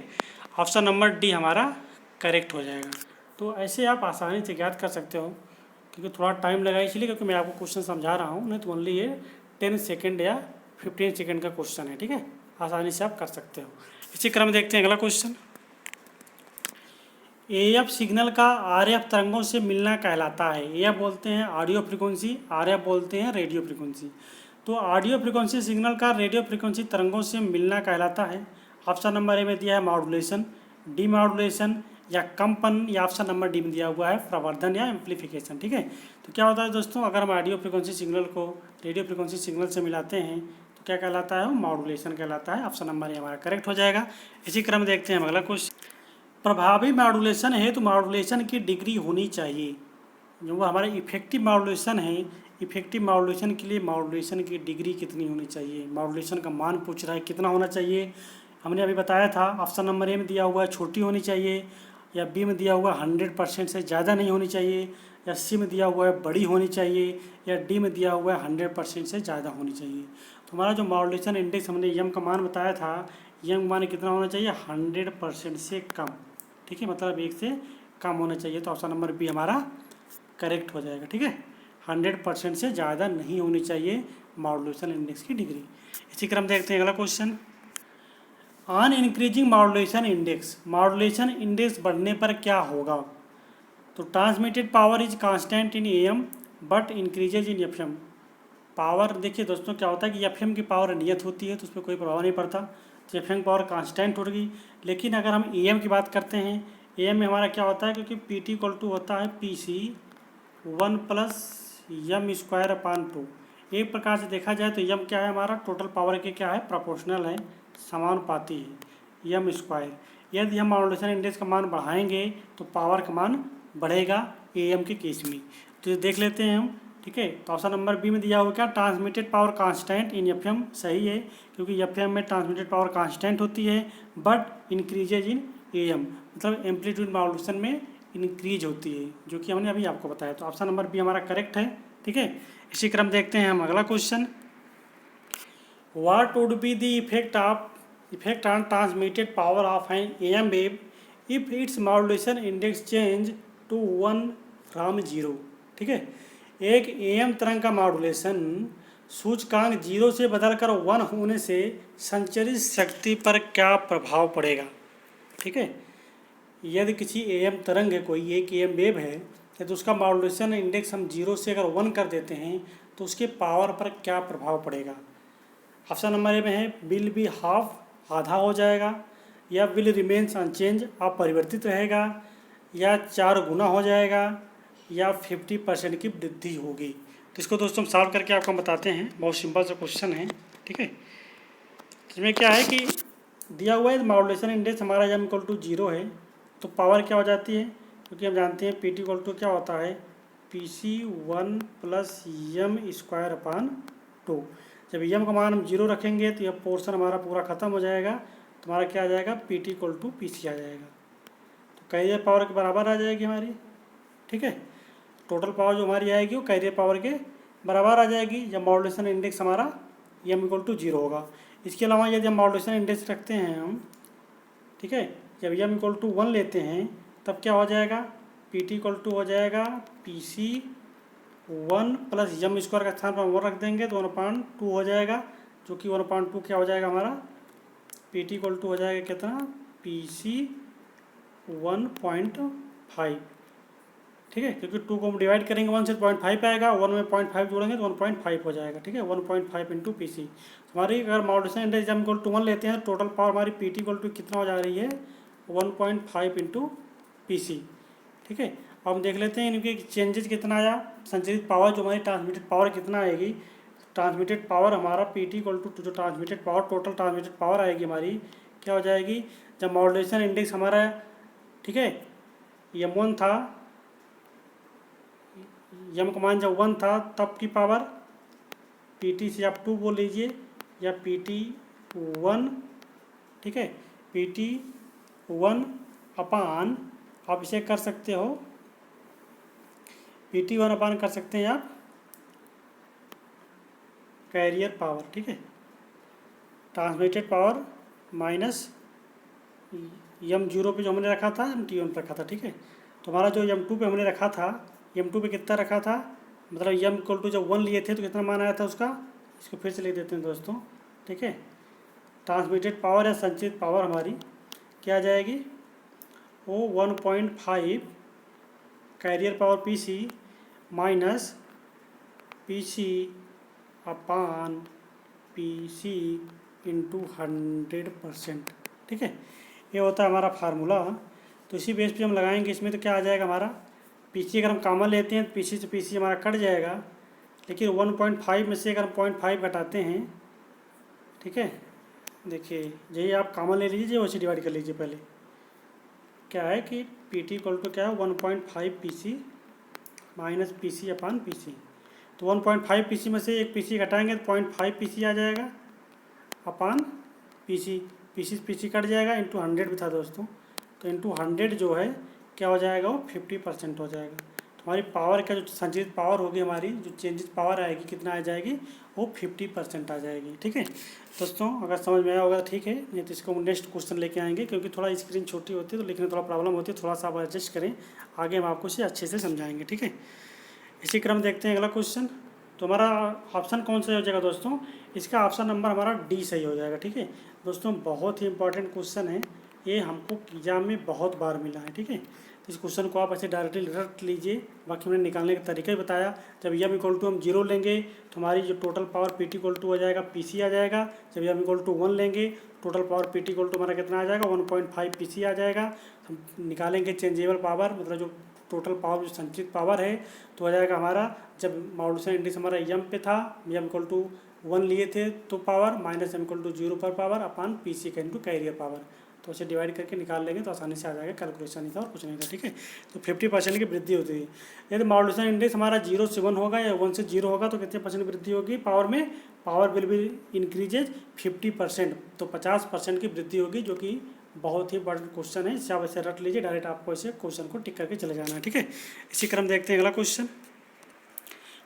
ऑप्शन नंबर डी हमारा करेक्ट हो जाएगा। तो ऐसे आप आसानी से ज्ञात कर सकते हो, क्योंकि थोड़ा टाइम लगा इसलिए, क्योंकि मैं आपको क्वेश्चन समझा रहा हूँ, नहीं तो ओनली ये 10 सेकेंड या 15 सेकेंड का क्वेश्चन है, ठीक है। आसानी से आप कर सकते हो। इसी क्रम में देखते हैं अगला क्वेश्चन। AF सिग्नल का RF तरंगों से मिलना कहलाता है। AF बोलते हैं ऑडियो फ्रीक्वेंसी, RF बोलते हैं रेडियो फ्रीक्वेंसी। तो ऑडियो फ्रीक्वेंसी सिग्नल का रेडियो फ्रीक्वेंसी तरंगों से मिलना कहलाता है। ऑप्शन नंबर ए में दिया है मॉड्यूलेशन, डी मॉड्यूलेशन या कंपन, या ऑप्शन नंबर डी में दिया हुआ है प्रवर्धन या एम्पलीफिकेशन, ठीक है। तो क्या होता है दोस्तों, अगर हम ऑडियो फ्रीक्वेंसी सिग्नल को रेडियो फ्रीक्वेंसी सिग्नल से मिलाते हैं तो क्या कहलाता है, वो मॉड्यूलेशन कहलाता है। ऑप्शन नंबर ए हमारा करेक्ट हो जाएगा। इसी क्रम देखते हैं हम अगला क्वेश्चन। प्रभावी मॉड्यूलेशन है तो मॉड्यूलेशन की डिग्री होनी चाहिए। जो वो हमारा इफेक्टिव मॉड्यूलेशन है, इफेक्टिव मॉड्यूलेशन के लिए मॉड्यूलेशन की डिग्री कितनी होनी चाहिए, मॉड्यूलेशन का मान पूछ रहा है कितना होना चाहिए। हमने अभी बताया था, ऑप्शन नंबर ए में दिया हुआ है छोटी होनी चाहिए, या बी में दिया हुआ 100% से ज़्यादा नहीं होनी चाहिए, या सी में दिया हुआ है बड़ी होनी चाहिए, या डी में दिया हुआ है 100% से ज़्यादा होनी चाहिए। तो हमारा जो मॉड्यूलेशन इंडेक्स हमने यम का मान बताया था, यम मान कितना होना चाहिए, 100% से कम, ठीक है, मतलब 1 से कम होना चाहिए। तो ऑप्शन नंबर बी हमारा करेक्ट हो जाएगा, ठीक है। 100% से ज़्यादा नहीं होनी चाहिए मॉड्यूलेशन इंडेक्स की डिग्री। इसी क्रम देखते हैं अगला question. On increasing modulation index, modulation index बढ़ने पर क्या होगा। तो transmitted power is constant in AM but increases in FM। Power देखिए दोस्तों क्या होता है कि FM की पावर नियत होती है तो उस पर कोई प्रभाव नहीं पड़ता, तो FM की पावर कांस्टेंट होगी। लेकिन अगर हम AM की बात करते हैं, AM में हमारा क्या होता है, क्योंकि PT = होता है PC 1 + m²/2। एक प्रकार से देखा जाए तो M क्या है, हमारा टोटल पावर के क्या है, प्रोपोर्शनल है, समानुपाती है, m²। यदि हम मॉड्यूलेशन इंडेक्स का मान बढ़ाएंगे तो पावर का मान बढ़ेगा AM के केस में। तो ये देख लेते हैं हम, ठीक है। तो ऑप्शन नंबर बी में दिया हुआ क्या, transmitted power constant in FM, सही है, क्योंकि FM में ट्रांसमिटेड पावर कांस्टेंट होती है बट इंक्रीजेज इन AM, मतलब एम्पलीट्यूड मॉड्यूलेशन में इंक्रीज होती है, जो कि हमने अभी आपको बताया। तो ऑप्शन नंबर बी हमारा करेक्ट है, ठीक है। इसी क्रम देखते हैं हम अगला question. What would be the effect on transmitted power of an AM wave if its modulation index change to 1 from 0, ठीक है। एक AM तरंग का मॉड्यूलेशन सूचकांक 0 से बदलकर 1 होने से संचरित शक्ति पर क्या प्रभाव पड़ेगा, ठीक है। यदि किसी AM तरंग है, कोई एक AM वेव है, तो उसका मॉड्यूलेशन इंडेक्स हम 0 से अगर 1 कर देते हैं तो उसके पावर पर क्या प्रभाव पड़ेगा। ऑप्शन नंबर ए में है विल बी हाफ, आधा हो जाएगा, या विल रिमेन्स अनचेंज, अपरिवर्तित रहेगा, या 4 गुना हो जाएगा, या 50% की वृद्धि होगी। तो इसको दोस्तों हम सॉल्व करके आपको बताते हैं, बहुत सिंपल सा क्वेश्चन है, ठीक है। इसमें क्या है कि दिया हुआ है मॉड्यूलेशन इंडेक्स हमारा m = 0 है, तो पावर क्या हो जाती है, क्योंकि हम जानते हैं PT = क्या होता है, PC 1 + m²/2। जब m का मान हम 0 रखेंगे तो यह पोर्शन हमारा पूरा ख़त्म हो जाएगा, तो हमारा क्या आ जाएगा, PT = PC आ जाएगा। तो कैरियर पावर के बराबर आ जाएगी हमारी, ठीक है। टोटल पावर जो हमारी आएगी वो कैरियर पावर के बराबर आ जाएगी जब मॉड्यूलेशन इंडेक्स हमारा m = 0 होगा। इसके अलावा यदि हम मॉड्यूलेशन इंडेक्स रखते हैं हम, ठीक है, जब m = 1 लेते हैं तब क्या हो जाएगा, PT = हो जाएगा PC 1 + m² का स्थान पर 1 रख देंगे तो 1/2 हो जाएगा, जो कि 1/2 क्या हो जाएगा हमारा, पी टी इक्वल टू हो जाएगा कितना, पी सी 1.5, ठीक है, क्योंकि 2 को हम डिवाइड करेंगे 1 से 0.5 आएगा, 1 में 0.5 जोड़ेंगे तो 1.5 हो जाएगा, ठीक है, 1.5 इंटू पी सी। हमारी अगर मॉड्यूलेशन इंडेक्स हम इक्वल टू 1 लेते हैं, टोटल पावर हमारी पी टी इक्वल टू कितना हो जा रही है, 1.5 इंटू पी सी, ठीक है। अब हम देख लेते हैं इनके चेंजेस कितना आया, संचरित पावर जो हमारी ट्रांसमिटेड पावर कितना आएगी। ट्रांसमिटेड पावर हमारा पी टी इक्वल टू जो transmitted power, total transmitted power आएगी हमारी, क्या हो जाएगी, जब मॉड्यूलेशन इंडेक्स हमारा, ठीक है, M1 था, यम का मान जब 1 था तब की पावर, पी टी से आप 2 बोल लीजिए, या पी टी 1, ठीक है, पी टी 1 अपान, आप इसे कर सकते हो पी टी 1 अपान कर सकते हैं आप कैरियर पावर, ठीक है, ट्रांसमिटेड पावर माइनस M0 पे जो हमने रखा था M T1 पे रखा था, ठीक है। तो हमारा जो M2 पे हमने रखा था, M2 पे कितना रखा था, मतलब M इक्वल टू जब 1 लिए थे तो कितना मान आया था उसका, इसको फिर से लिख देते हैं दोस्तों, ठीक है। ट्रांसमिटेड पावर या संचित पावर हमारी क्या आ जाएगी, वो 1.5 carrier power P C minus P C upon P C into 100%, ठीक है। ये होता है हमारा फार्मूला। तो इसी बेस पे हम लगाएंगे इसमें, तो क्या आ जाएगा हमारा, पी सी अगर हम कॉमन लेते हैं तो पी सी से पी सी हमारा कट जाएगा, लेकिन 1.5 में से अगर हम 0.5 घटाते हैं, ठीक है, देखिए यही आप कॉमन ले लीजिए, वैसे डिवाइड कर लीजिए। पहले क्या है कि पी टी इक्वल टू क्या है, 1.5 P C minus P C upon P C. तो 1.5 पी सी में से एक पी सी घटाएंगे तो 0.5 पी सी आ जाएगा अपान पी सी कट जाएगा, इंटू 100 भी था दोस्तों, तो इंटू 100 जो है क्या हो जाएगा, वो 50% हो जाएगा। तो हमारी पावर का जो संचित पावर होगी, हमारी जो चेंजेस पावर आएगी कितना आ जाएगी, वो 50% आ जाएगी, ठीक है दोस्तों। अगर समझ में आया होगा ठीक है, नहीं तो इसको हम नेक्स्ट क्वेश्चन लेके आएंगे, क्योंकि थोड़ा स्क्रीन छोटी होती है तो लिखने में थोड़ा प्रॉब्लम होती है, थोड़ा सा आप एडजस्ट करें, आगे हम आपको इसे अच्छे से समझाएंगे, ठीक है। इसी क्रम देखते हैं अगला क्वेश्चन। तो हमारा ऑप्शन कौन सा हो जाएगा दोस्तों, इसका ऑप्शन नंबर हमारा डी सही हो जाएगा, ठीक है दोस्तों। बहुत ही इंपॉर्टेंट क्वेश्चन है ये, हमको एग्जाम में बहुत बार मिला है, ठीक है। तो इस क्वेश्चन को आप ऐसे डायरेक्टली रट लीजिए, बाकी हमने निकालने का तरीका ही बताया। जब यम इक्वल टू हम 0 लेंगे तो हमारी जो total power P T equal to हो जाएगा पी सी आ जाएगा। जब यम इक्वल टू 1 लेंगे, total power P T equal to हमारा कितना आ जाएगा, 1.5 पी सी आ जाएगा। हम निकालेंगे चेंजेबल पावर, मतलब जो टोटल पावर जो संचित पावर है, तो हो जाएगा हमारा, जब मॉड्यूलेशन इंडेक्स हमारा यम पे था, यम इक्वल टू 1 लिए थे तो power minus M equal to 0 पर पावर अपान पी सी का इंटू कैरियर पावर। तो उसे डिवाइड करके निकाल लेंगे तो आसानी से आ जाएगा, कैलकुलेशन नहीं था और कुछ नहीं था, ठीक है। तो 50% की वृद्धि होती है। यदि मॉड्यूलेशन इंडेक्स हमारा 0 से 1 होगा या 1 से 0 होगा तो कितने % वृद्धि होगी पावर में, पावर विल बी इंक्रीजेज 50%, तो 50% की वृद्धि होगी, जो कि बहुत ही बड़ा क्वेश्चन है। इसे आप ऐसे रट लीजिए, डायरेक्ट आपको इसे क्वेश्चन को टिक करके चले जाना है, ठीक है। इसी क्रम देखते हैं अगला question.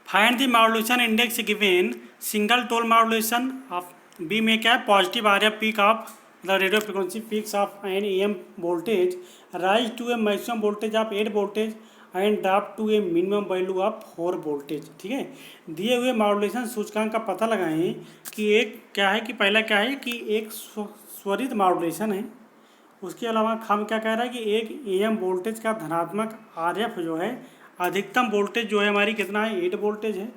Find the modulation index given single tone modulation of B में क्या है, पॉजिटिव आ रहा है, peak of the radio frequency peaks of an AM voltage rise to a maximum voltage of 8 voltage and drop to a minimum value of 4 voltage, ठीक है। दिए हुए मॉड्यूलेशन सूचकांक का पता लगाएं कि एक क्या है, कि पहला क्या है कि एक त्वरित मॉड्यूलेशन है, उसके अलावा हम क्या कह रहा है कि एक AM वोल्टेज का धनात्मक RF जो है, अधिकतम वोल्टेज जो है हमारी कितना है, 8 वोल्टेज है,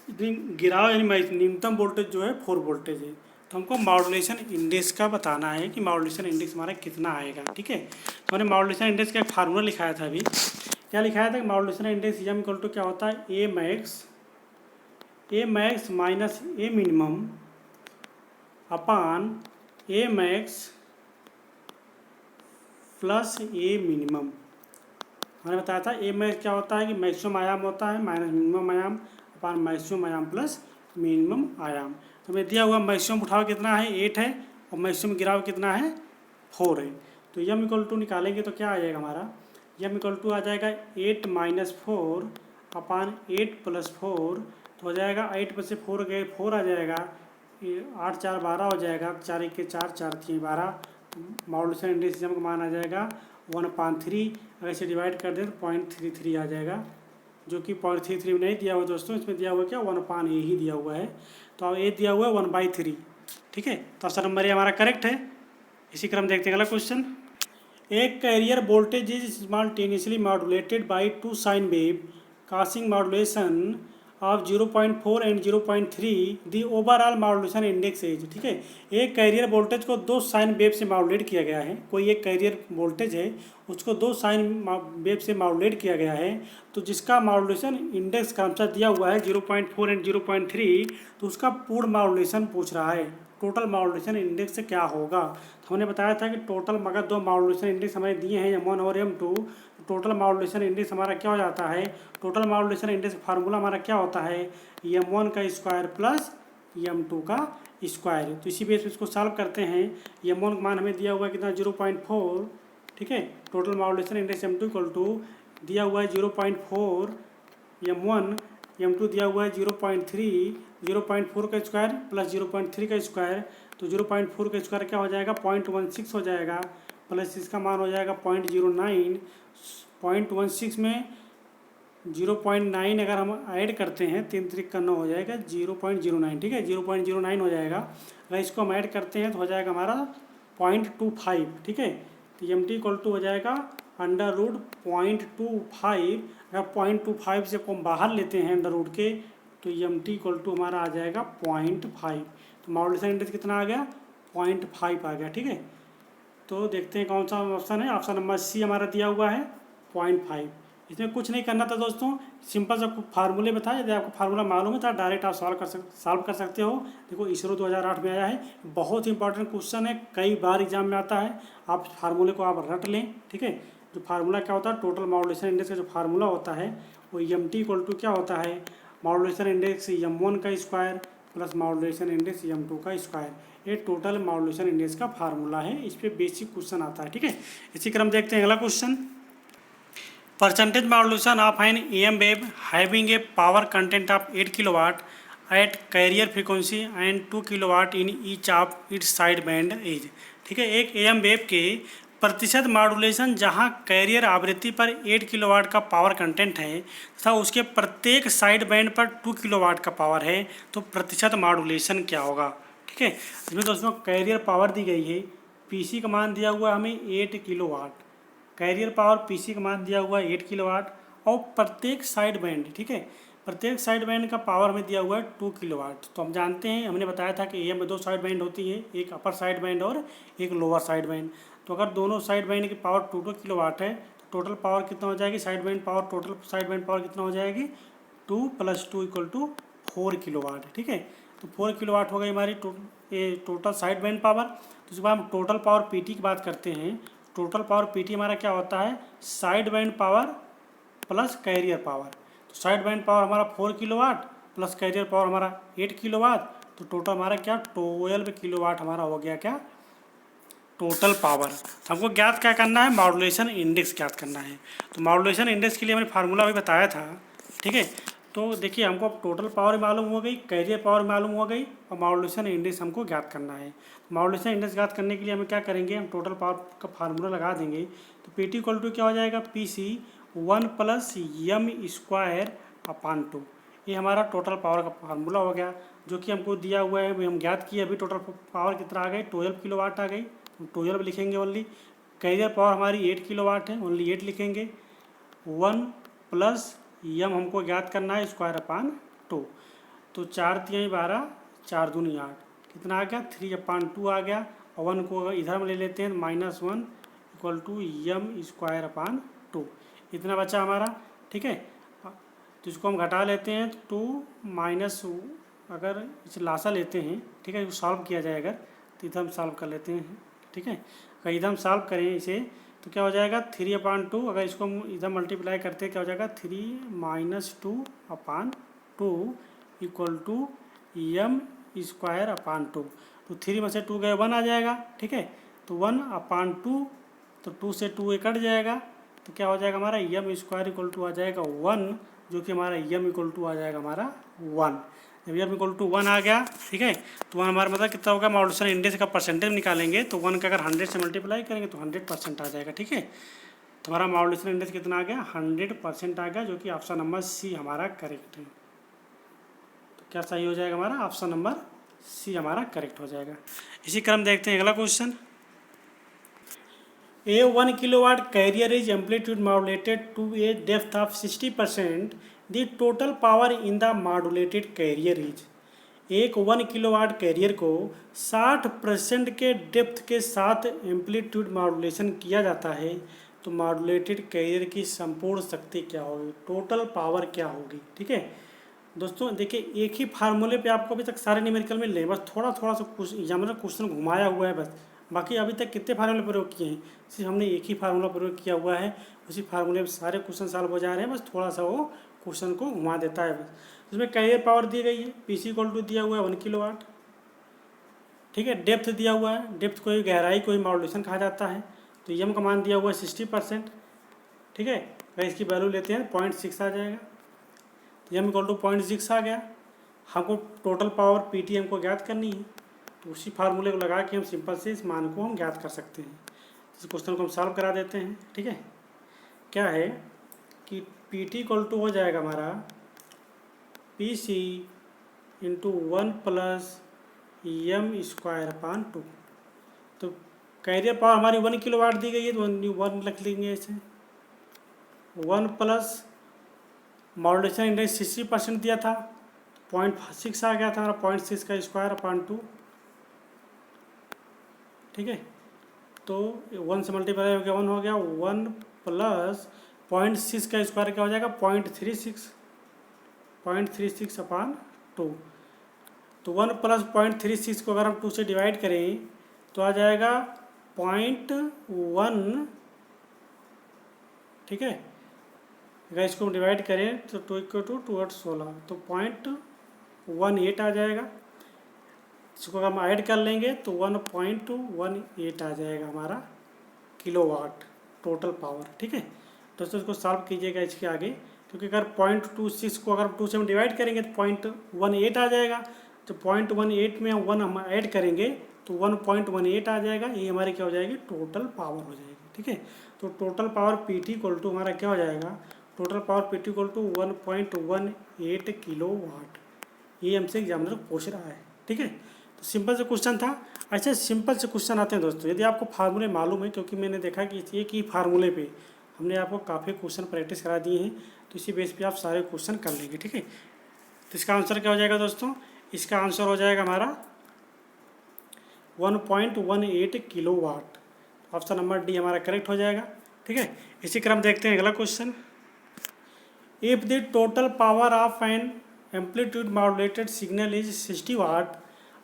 गिराव यानी न्यूनतम वोल्टेज जो है 4 वोल्टेज है। तो हमको मॉड्यूलेशन इंडेक्स का बताना है कि मॉड्यूलेशन इंडेक्स हमारा कितना आएगा, ठीक है। तो मैंने मॉड्यूलेशन इंडेक्स का एक फार्मूला लिखाया था अभी, क्या लिखाया था कि modulation index M equal to क्या होता है, A max minus A minimum upon A max plus A minimum. हमने बताया था ए मैक्स क्या होता है कि मैक्सिमम आयाम होता है माइनस मिनिमम आयाम अपान मैक्सिमम आयाम प्लस मिनिमम आयाम। तो हमें दिया हुआ मैक्सिमम उठाव कितना है, 8 है, और मैक्सिमम गिराव कितना है, 4 है। तो यम इक्वल टू निकालेंगे तो क्या आ जाएगा हमारा, यम इक्वल टू आ जाएगा 8 माइनस 4 अपान 8 प्लस 4, तो हो जाएगा 8 में से 4 गए 4 आ जाएगा, 8 4 12 हो जाएगा, 4 1 4 4 3 12, मॉड्यूलेशन इंडेक्स का मान आ जाएगा 1/3। अगर इसे डिवाइड कर दें तो 0.33 आ जाएगा, जो कि 0.33 में नहीं दिया हुआ दोस्तों, इसमें दिया हुआ क्या 1/a ही दिया हुआ है। तो अब a दिया हुआ है 1/3। ठीक है, तो ऑप्शन नंबर ये हमारा करेक्ट है। इसी क्रम देखते हैं अगला क्वेश्चन। एक carrier voltage is simultaneously modulated by two sine wave causing modulation of 0.4 and 0.3 the overall modulation index as. ठीक है, एक कैरियर वोल्टेज को दो साइन वेव से मॉड्यूलेट किया गया है। कोई एक कैरियर वोल्टेज है, उसको दो साइन वेव से मॉड्यूलेट किया गया है, तो जिसका मॉड्यूलेशन इंडेक्स क्रमशः दिया हुआ है 0.4 एंड 0.3, तो उसका पूर्ण मॉड्यूलेशन पूछ रहा है। टोटल मॉड्यूलेशन इंडेक्स से क्या होगा। तो हमने बताया था कि टोटल मगर दो मॉड्यूलेशन इंडेक्स हमें दिए हैं M1 और M2, टोटल मॉड्यूलेशन इंडेक्स हमारा क्या हो जाता है। टोटल मॉड्यूलेशन इंडेक्स फार्मूला हमारा क्या होता है, M1 का स्क्वायर प्लस M2 का स्क्वायर। तो इसी बेस पे इसको सॉल्व करते हैं। M1 का मान हमें दिया हुआ है कितना 0.4। ठीक है, total modulation index M2 equal to दिया हुआ है 0.4 M1, M2 दिया हुआ है 0.3, 0.4 का स्क्वायर प्लस 0.3 का स्क्वायर। तो 0.4 का स्क्वायर क्या हो जाएगा 0.16 हो जाएगा, प्लस इसका मान हो जाएगा 0.09। 0.16 में 0.9 अगर हम ऐड करते हैं 3 3 का 9 हो जाएगा 0.09। ठीक है, 0.09 हो जाएगा। अगर इसको हम ऐड करते हैं तो हो जाएगा हमारा 0.25। ठीक है, तो एम टी इक्वल टू हो जाएगा √0.25। अगर 0.25 से को हम बाहर लेते हैं अंडर रूट के, तो एम टी इक्वल टू हमारा आ जाएगा 0.5। तो मॉड्यूलेशन इंडेक्स कितना आ गया 0.5 आ गया। ठीक है, तो देखते हैं कौन सा ऑप्शन है। ऑप्शन नंबर सी हमारा दिया हुआ है 0.5। इसमें कुछ नहीं करना था दोस्तों, सिंपल सा फार्मूले बताया। यदि आपको फार्मूला मालूम है तो डायरेक्ट आप सॉल्व कर सकते हो। देखो इसरो 2008 में आया है, बहुत इंपॉर्टेंट क्वेश्चन है, कई बार एग्जाम में आता है। आप फार्मूले को आप रट लें। ठीक है, जो फार्मूला क्या होता है, टोटल मॉड्यूलेशन इंडेक्स का जो फार्मूला होता है वो एम टी इक्वल टू क्या होता है, मॉड्यूलेशन इंडेक्स M1 का square plus modulation index M2 का स्क्वायर। ये टोटल मॉड्यूलेशन इंडेक्स का फार्मूला है। इस पर बेसिक क्वेश्चन आता है। ठीक है, इसी क्रम देखते हैं अगला question. Percentage modulation of an AM wave having a power content of 8 kilowatt at carrier frequency and 2 kilowatt in each of its side band is. ठीक है, एक AM वेव के प्रतिशत मॉड्यूलेशन जहां कैरियर आवृत्ति पर 8 किलोवाट का पावर कंटेंट है तथा उसके प्रत्येक साइड बैंड पर 2 किलोवाट का पावर है, तो प्रतिशत मॉड्यूलेशन क्या होगा। ठीक है, इसमें दोस्तों कैरियर पावर दी गई है, PC का मान दिया हुआ है हमें 8 किलोवाट, कैरियर पावर PC का मान दिया हुआ है 8 किलोवाट, और प्रत्येक साइड बैंड, ठीक है, प्रत्येक साइड बैंड का पावर हमें दिया हुआ है 2 किलोवाट। तो हम जानते हैं, हमने बताया था कि AM में 2 साइड बैंड होती है, एक अपर साइड बैंड और एक लोअर साइड बैंड। तो अगर दोनों साइड बैंड की पावर 2 किलोवाट है तो टोटल पावर कितना हो जाएगी, side band power, total side band power कितना हो जाएगी 2 + 2 = 4 किलोवाट। ठीक है, तो 4 किलोवाट हो गई हमारी टोटल साइड बैंड पावर। तो उसके बाद हम टोटल पावर PT की बात करते हैं। टोटल पावर PT हमारा क्या होता है, side band power plus carrier power. तो साइड बैंड पावर हमारा 4 किलोवाट प्लस कैरियर पावर हमारा 8 किलोवाट, तो टोटल हमारा क्या 12 किलोवाट हमारा हो गया क्या टोटल पावर। तो हमको ज्ञात क्या करना है, मॉड्यूलेशन इंडेक्स ज्ञात करना है। तो मॉड्यूलेशन इंडेक्स के लिए मैंने फार्मूला भी बताया था। ठीक है, तो देखिए हमको अब टोटल पावर मालूम हो गई, कैरियर पावर मालूम हो गई, और मॉड्यूलेशन इंडेक्स हमको ज्ञात करना है। मॉड्यूलेशन इंडेक्स ज्ञात करने के लिए हमें क्या करेंगे, हम टोटल पावर का फार्मूला लगा देंगे। तो PT = क्या हो जाएगा, PC 1 + m²/2। ये हमारा टोटल पावर का फार्मूला हो गया, जो कि हमको दिया हुआ है, हम ज्ञात किए। अभी टोटल पावर कितना आ गई 12 किलोवाट आ गई, 12 लिखेंगे ओनली। कैरियर पावर हमारी 8 किलोवाट है, ओनली 8 लिखेंगे। 1 + m हमको ज्ञात करना है ²/2। तो 4 × 3 = 12, 4 × 2 = 8, कितना आ गया 3/2 आ गया। और 1 को इधर हम ले लेते हैं, -1 = m²/2, इतना बचा हमारा। ठीक है, तो इसको हम घटा लेते हैं, 2 - अगर इसे लासा लेते हैं, ठीक है, सॉल्व किया जाए अगर, तो इधर हम सॉल्व कर लेते हैं। ठीक है, अगर इधर हम सॉल्व करें इसे तो क्या हो जाएगा 3/2। अगर इसको हम इधर मल्टीप्लाई करते हैं क्या हो जाएगा 3 - 2/2 = m²/2। तो 3 में से 2 गए 1 आ जाएगा। ठीक है, तो 1/2, तो 2 से 2 ये कट जाएगा, तो क्या हो जाएगा हमारा m² = आ जाएगा 1, जो कि हमारा m आ जाएगा हमारा 1। जब m 1 आ गया, ठीक है, तो 1 हमारा मतलब कितना होगा, मॉड्यूलेशन इंडेक्स का परसेंटेज निकालेंगे तो 1 का अगर 100 से मल्टीप्लाई करेंगे तो 100% आ जाएगा। ठीक है, तो हमारा मॉड्यूलेशन इंडेक्स कितना आ गया, 100% आ गया, जो कि ऑप्शन नंबर सी हमारा करेक्ट है। तो क्या सही हो जाएगा हमारा, ऑप्शन नंबर सी हमारा करेक्ट हो जाएगा। इसी क्रम देखते हैं अगला question. A 1 kilowatt carrier is amplitude modulated to a depth of 60%. The total power in the modulated carrier is। एक 1 किलोवाट कैरियर को 60% के डेप्थ के साथ एम्पलीट्यूड मॉड्यूलेशन किया जाता है, तो मॉड्यूलेटेड कैरियर की संपूर्ण शक्ति क्या होगी, टोटल पावर क्या होगी। ठीक है दोस्तों, देखिए एक ही फार्मूले पे आपको अभी तक सारे न्यूमेरिकल मिल रहे हैं, बस थोड़ा थोड़ा सा एग्जामिनर क्वेश्चन घुमाया हुआ है बस। बाकी अभी तक कितने फार्मूले प्रयोग किए हैं, सिर्फ हमने एक ही फार्मूला प्रयोग किया हुआ है, उसी फार्मूले में सारे क्वेश्चन सॉल्व हो जा रहे हैं, बस थोड़ा सा वो क्वेश्चन को घुमा देता है बस। उसमें कैरियर पावर दी गई है, पीसी इक्वल टू दिया हुआ है 1 किलोवाट। ठीक है, डेप्थ दिया हुआ है, डेप्थ कोई गहराई कोई मॉड्यूलेशन कहा जाता है, तो एम का मान दिया हुआ है 60%। ठीक है, अगर इसकी वैल्यू लेते हैं 0.6 आ जाएगा, तो एम इक्वल टू 0.6 आ गया। हमको टोटल पावर पी को ज्ञात करनी है, तो उसी फार्मूले को लगा के हम सिंपल से इस मान को हम ज्ञात कर सकते हैं। इस क्वेश्चन को हम सॉल्व करा देते हैं। ठीक है, क्या है कि पी टी इक्वल टू हो जाएगा हमारा P C into 1 plus M square upon 2। तो कैरियर पावर हमारी 1 किलोवाट दी गई है, तो 1 लिख लेंगे ऐसे। 1 प्लस मॉड्यूलेशन इंडेक्स 60% दिया था, 0.6 आ गया था हमारा, 0.6 का स्क्वायर अपान 2। ठीक है, तो 1 से मल्टीप्लाई हो गया 1 हो गया, 1 प्लस 0.6 का स्क्वायर क्या हो जाएगा 0.36 अपान 2। तो 1 प्लस 0.36 को अगर हम 2 से डिवाइड करें तो आ जाएगा 0.1। ठीक है, अगर इसको हम डिवाइड करें तो 2 इक्वल टू 2 8 16, तो 0.18 आ जाएगा। इसको अगर हम ऐड कर लेंगे तो 1.18 आ जाएगा हमारा किलोवाट टोटल पावर। ठीक है दोस्तों, इसको सॉल्व कीजिएगा इसके आगे, क्योंकि अगर 0.26 को अगर 2 से हम डिवाइड करेंगे तो 0.18 आ जाएगा। तो 0.18 में 1 हम ऐड करेंगे तो 1.18 आ जाएगा, ये हमारी क्या हो जाएगी, टोटल पावर हो जाएगी। ठीक है, तो total power P T equal to हमारा क्या हो जाएगा, total power P T equal to 1.18 kilowatt. ये हमसे एग्जामिनर पूछ रहा है। ठीक है, तो सिंपल से क्वेश्चन था। अच्छा, सिंपल से क्वेश्चन आते हैं दोस्तों, यदि आपको फार्मूले मालूम है, क्योंकि मैंने देखा कि एक ही फार्मूले पे हमने आपको काफ़ी क्वेश्चन प्रैक्टिस करा दिए हैं, तो इसी बेस पे आप सारे क्वेश्चन कर लेंगे। ठीक है, तो इसका आंसर क्या हो जाएगा दोस्तों, इसका आंसर हो जाएगा हमारा 1.18 किलोवाट। ऑप्शन नंबर डी हमारा करेक्ट हो जाएगा। ठीक है, इसी क्रम देखते हैं अगला question. If the total power of an amplitude modulated signal is 60 watt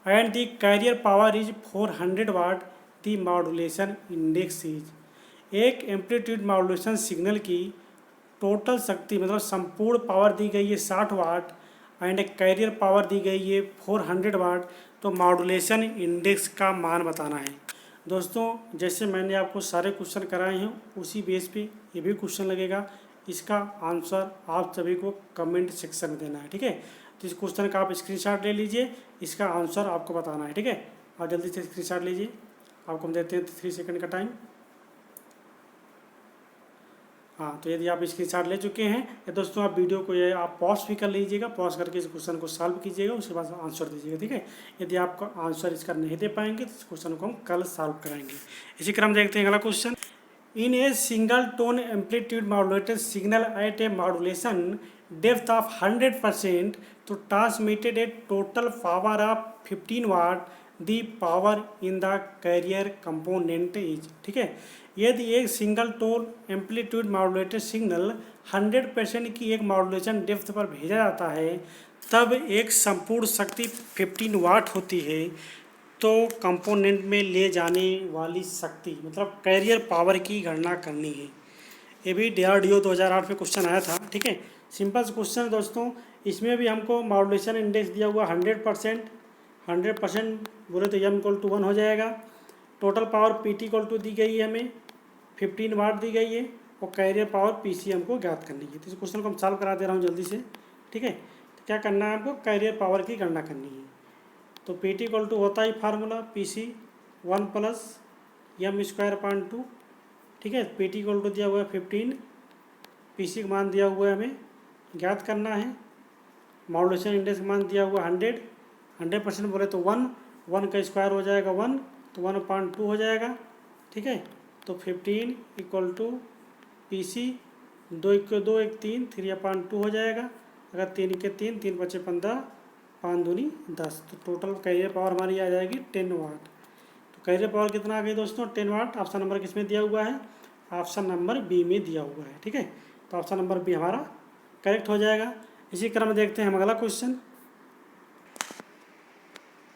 and the carrier power is 400 watt, the modulation index is. एक एम्पलीट्यूड मॉड्यूलेशन सिग्नल की टोटल शक्ति मतलब संपूर्ण पावर दी गई है 60 वाट एंड कैरियर पावर दी गई है 400 वाट, तो मॉड्यूलेशन इंडेक्स का मान बताना है। दोस्तों, जैसे मैंने आपको सारे क्वेश्चन कराए हैं उसी बेस पे ये भी क्वेश्चन लगेगा। इसका आंसर आप सभी को कमेंट सेक्शन में देना है। ठीक है, तो इस क्वेश्चन का आप स्क्रीनशॉट ले लीजिए, इसका आंसर आपको बताना है। ठीक है, और जल्दी से स्क्रीनशॉट लीजिए, आपको हम देते हैं 3 सेकंड का टाइम। हाँ, तो यदि आप स्क्रीनशॉट ले चुके हैं या दोस्तों आप वीडियो को ये आप पॉज भी कर लीजिएगा, पॉज करके इस क्वेश्चन को सॉल्व कीजिएगा, उसके बाद आंसर दीजिएगा। ठीक है, यदि आप आंसर इसका नहीं दे पाएंगे तो इस क्वेश्चन को हम कल सॉल्व कराएंगे। इसी क्रम देखते हैं अगला question. In a single tone amplitude modulated signal at a modulation depth of 100%, तो transmitted a total power of 15 watt, the power in the carrier component is. ठीक है, यदि एक single tone amplitude modulated signal 100% की एक modulation depth पर भेजा जाता है, तब एक संपूर्ण शक्ति 15 वाट होती है। तो कंपोनेंट में ले जाने वाली शक्ति मतलब कैरियर पावर की गणना करनी है। ये भी DRDO 2008 में क्वेश्चन आया था। ठीक है, सिंपल क्वेश्चन दोस्तों, इसमें भी हमको मॉड्यूलेशन इंडेक्स दिया हुआ 100% बोले तो m इक्वल टू 1 हो जाएगा। Total power PT equal to दी गई है, हमें 15 वाट दी गई है, और कैरियर पावर PC हमको ज्ञात करनी है। तो इस क्वेश्चन को हम सॉल्व करा दे रहा हूँ जल्दी से। ठीक है, तो क्या करना है, हमको कैरियर पावर की गणना करनी है। तो PT इक्वल टू होता है formula PC 1 plus M square upon 2। ठीक है। पी टी इक्वल टू दिया हुआ है 15, पी सी का मान दिया हुआ है, हमें ज्ञात करना है। मॉड्यूलेशन इंडेक्स का मान दिया हुआ 100, 100% बोले तो 1 का स्क्वायर हो जाएगा 1, तो 1/2 हो जाएगा, ठीक है। तो 15 इक्वल टू पी सी, 2 1 2 1 3, 3/2 हो जाएगा। अगर 3 के 3, 3 बचे 15, 5 दूनी 10, तो टोटल कैरियर पावर हमारी आ जाएगी 10 वाट। तो कैरियर पावर कितना आ गई दोस्तों? 10 वाट। ऑप्शन नंबर किस में दिया हुआ है? ऑप्शन नंबर बी में दिया हुआ है, ठीक है। तो ऑप्शन नंबर बी हमारा करेक्ट हो जाएगा। इसी क्रम में देखते हैं हम अगला question.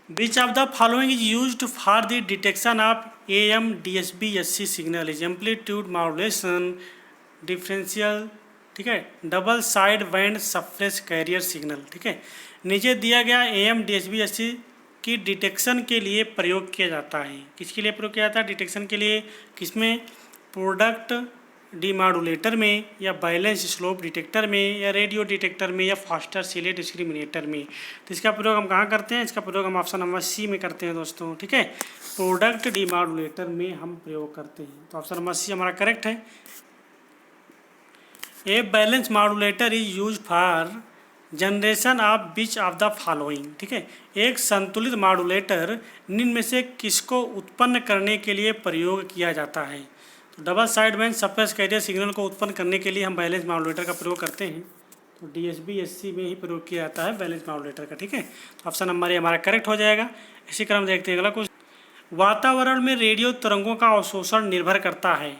Which of the following is used for the detection of AM DSB SC signal is amplitude modulation differential, ठीक है, double side band suppress carrier signal, ठीक है। नीचे दिया गया AM DSB SC की डिटेक्शन के लिए प्रयोग किया जाता है। किसके लिए प्रयोग किया जाता है डिटेक्शन के लिए? किसमें? प्रोडक्ट डीमॉड्यूलेटर में, या बैलेंस स्लोप डिटेक्टर में, या रेडियो डिटेक्टर में, या फास्टर सीले डिस्क्रिमिनेटर में। तो इसका प्रयोग हम कहाँ करते हैं? इसका प्रयोग हम ऑप्शन नंबर सी में करते हैं दोस्तों, ठीक है। प्रोडक्ट डीमॉड्यूलेटर में हम प्रयोग करते हैं, तो ऑप्शन नंबर सी हमारा करेक्ट है। A balance modulator is use for generation of which of the following, ठीक है। एक संतुलित मॉड्यूलेटर निम्न में से किसको उत्पन्न करने के लिए प्रयोग किया जाता है? तो double side band suppress carrier signal को उत्पन्न करने के लिए हम बैलेंस मॉड्यूलेटर का प्रयोग करते हैं। तो DSB SC में ही प्रयोग किया जाता है बैलेंस मॉड्यूलेटर का, ठीक है। तो ऑप्शन नंबर ये हमारा करेक्ट हो जाएगा। इसी क्रम देखते हैं अगला क्वेश्चन। वातावरण में रेडियो तरंगों का अवशोषण निर्भर करता है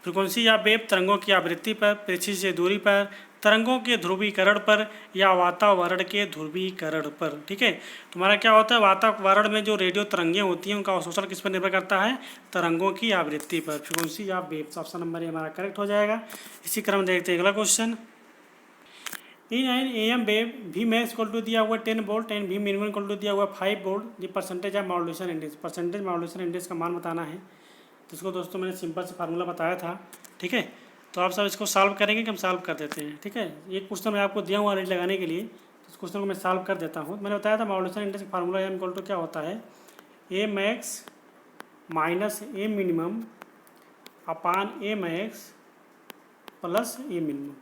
फ्रीक्वेंसी या वेव तरंगों की आवृत्ति पर, पृथ्वी से दूरी पर, तरंगों के ध्रुवीकरण पर, या वातावरण के ध्रुवीकरण पर, ठीक है। तुम्हारा क्या होता है? वातावरण में जो रेडियो तरंगें होती हैं उनका अवशोषण किस पर निर्भर करता है? तरंगों की आवृत्ति पर, फ्रीक्वेंसी या वेव। ऑप्शन नंबर ये हमारा करेक्ट हो जाएगा। इसी क्रम देखते हैं अगला question. In an AM wave V max equal to दिया हुआ 10 volt and V minimum equal to दिया हुआ 5 volt, the percentage of modulation index, percentage modulation index का मान बताना है। जिसको दोस्तों मैंने सिंपल से फार्मूला बताया था, ठीक है। तो आप सब इसको सॉल्व करेंगे कि हम सॉल्व कर देते हैं, ठीक है। एक क्वेश्चन मैं आपको दिया हुआ रेट लगाने के लिए, तो इस क्वेश्चन को मैं सॉल्व कर देता हूँ। मैंने बताया था मॉड्यूलेशन इंडेक्स का फार्मूला M इक्वल टू क्या होता है? A max minus A minimum upon A max plus A minimum.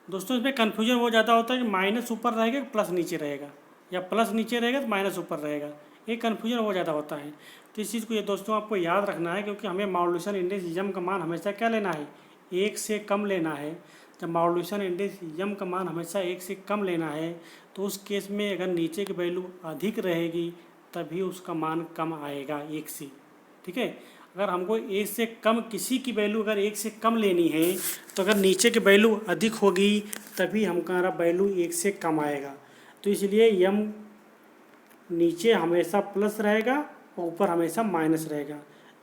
दोस्तों इसमें कन्फ्यूजन हो जाता होता है कि माइनस ऊपर रहेगा प्लस नीचे रहेगा, या प्लस नीचे रहेगा तो माइनस ऊपर रहेगा, ये कन्फ्यूजन हो जाता होता है। तो इस चीज़ को ये दोस्तों आपको याद रखना है, क्योंकि हमें मॉड्यूलेशन इंडेक्स यम का मान हमेशा क्या लेना है? 1 से कम लेना है। जब मॉड्यूलेशन इंडेक्स यम का मान हमेशा 1 से कम लेना है, तो उस केस में अगर नीचे की वैल्यू अधिक रहेगी तभी उसका मान कम आएगा 1 से, ठीक है। अगर हमको 1 से कम किसी की वैल्यू अगर 1 से कम लेनी है, तो अगर नीचे की वैल्यू अधिक होगी तभी हमारा वैल्यू 1 से कम आएगा। तो इसलिए यम नीचे हमेशा प्लस रहेगा और ऊपर हमेशा माइनस रहेगा।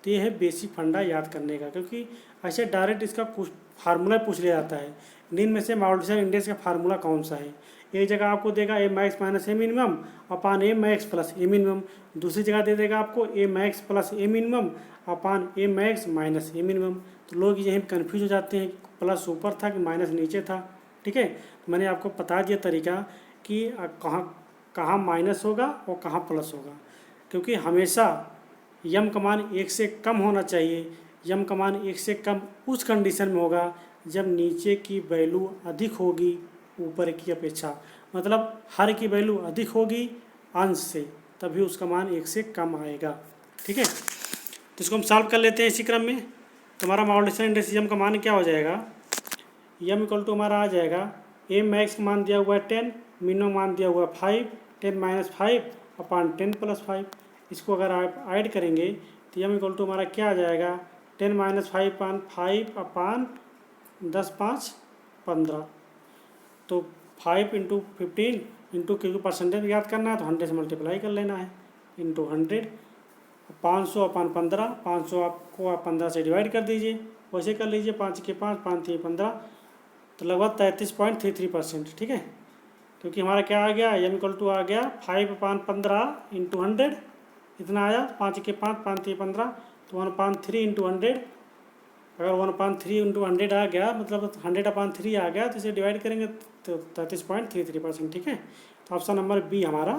तो ये है बेसिक फंडा याद करने का, क्योंकि ऐसे डायरेक्ट इसका कुछ फार्मूला पूछ लिया जाता है। निम्न में से मॉड्यूलेशन इंडेक्स का फार्मूला कौन सा है? एक जगह आपको देगा A max minus A minimum upon A max plus A minimum, दूसरी जगह दे देगा आपको A max plus A minimum upon A max minus A minimum. तो लोग यहीं कन्फ्यूज हो जाते हैं कि प्लस ऊपर था कि माइनस नीचे था, ठीक है। तो मैंने आपको बता दिया तरीका कि कहाँ माइनस होगा और कहाँ प्लस होगा, क्योंकि हमेशा यम का मान 1 से कम होना चाहिए। यम का मान 1 से कम उस कंडीशन में होगा जब नीचे की वैल्यू अधिक होगी ऊपर की अपेक्षा, मतलब हर की वैल्यू अधिक होगी अंश से, तभी उसका मान 1 से कम आएगा, ठीक है। तो इसको हम सॉल्व कर लेते हैं इसी क्रम में। तुम्हारा मॉड्यूलेशन इंडेक्स यम का मान क्या हो जाएगा? यम इक्वल टू हमारा आ जाएगा A मैक्स का मान दिया हुआ है 10, मिनिमम मान दिया हुआ है 5, 10 माइनस 5 अपान 10 प्लस 5। इसको अगर आप ऐड करेंगे तो यम इक्वल टू हमारा क्या आ जाएगा? 10 माइनस 5 अपान 10 5 15। तो 5 इंटू 15 इंटू, क्योंकि परसेंटेज याद करना है तो 100 से मल्टीप्लाई कर लेना है, इंटू 100। 500 अपान 15, 500 आपको आप 15 से डिवाइड कर दीजिए, वैसे कर लीजिए, 5 के 5 5 3 15, तो लगभग 33.33%, ठीक है। क्योंकि हमारा क्या आ गया? एम इक्वल टू आ गया 5/15 इंटू 100, इतना आया, 5 के 5 5 3 15, तो 1/3 इंटू 100। अगर 1/3 इंटू 100 आ गया, मतलब 100/3 आ गया, तो इसे डिवाइड करेंगे तो 33.33%, ठीक है। तो ऑप्शन नंबर बी हमारा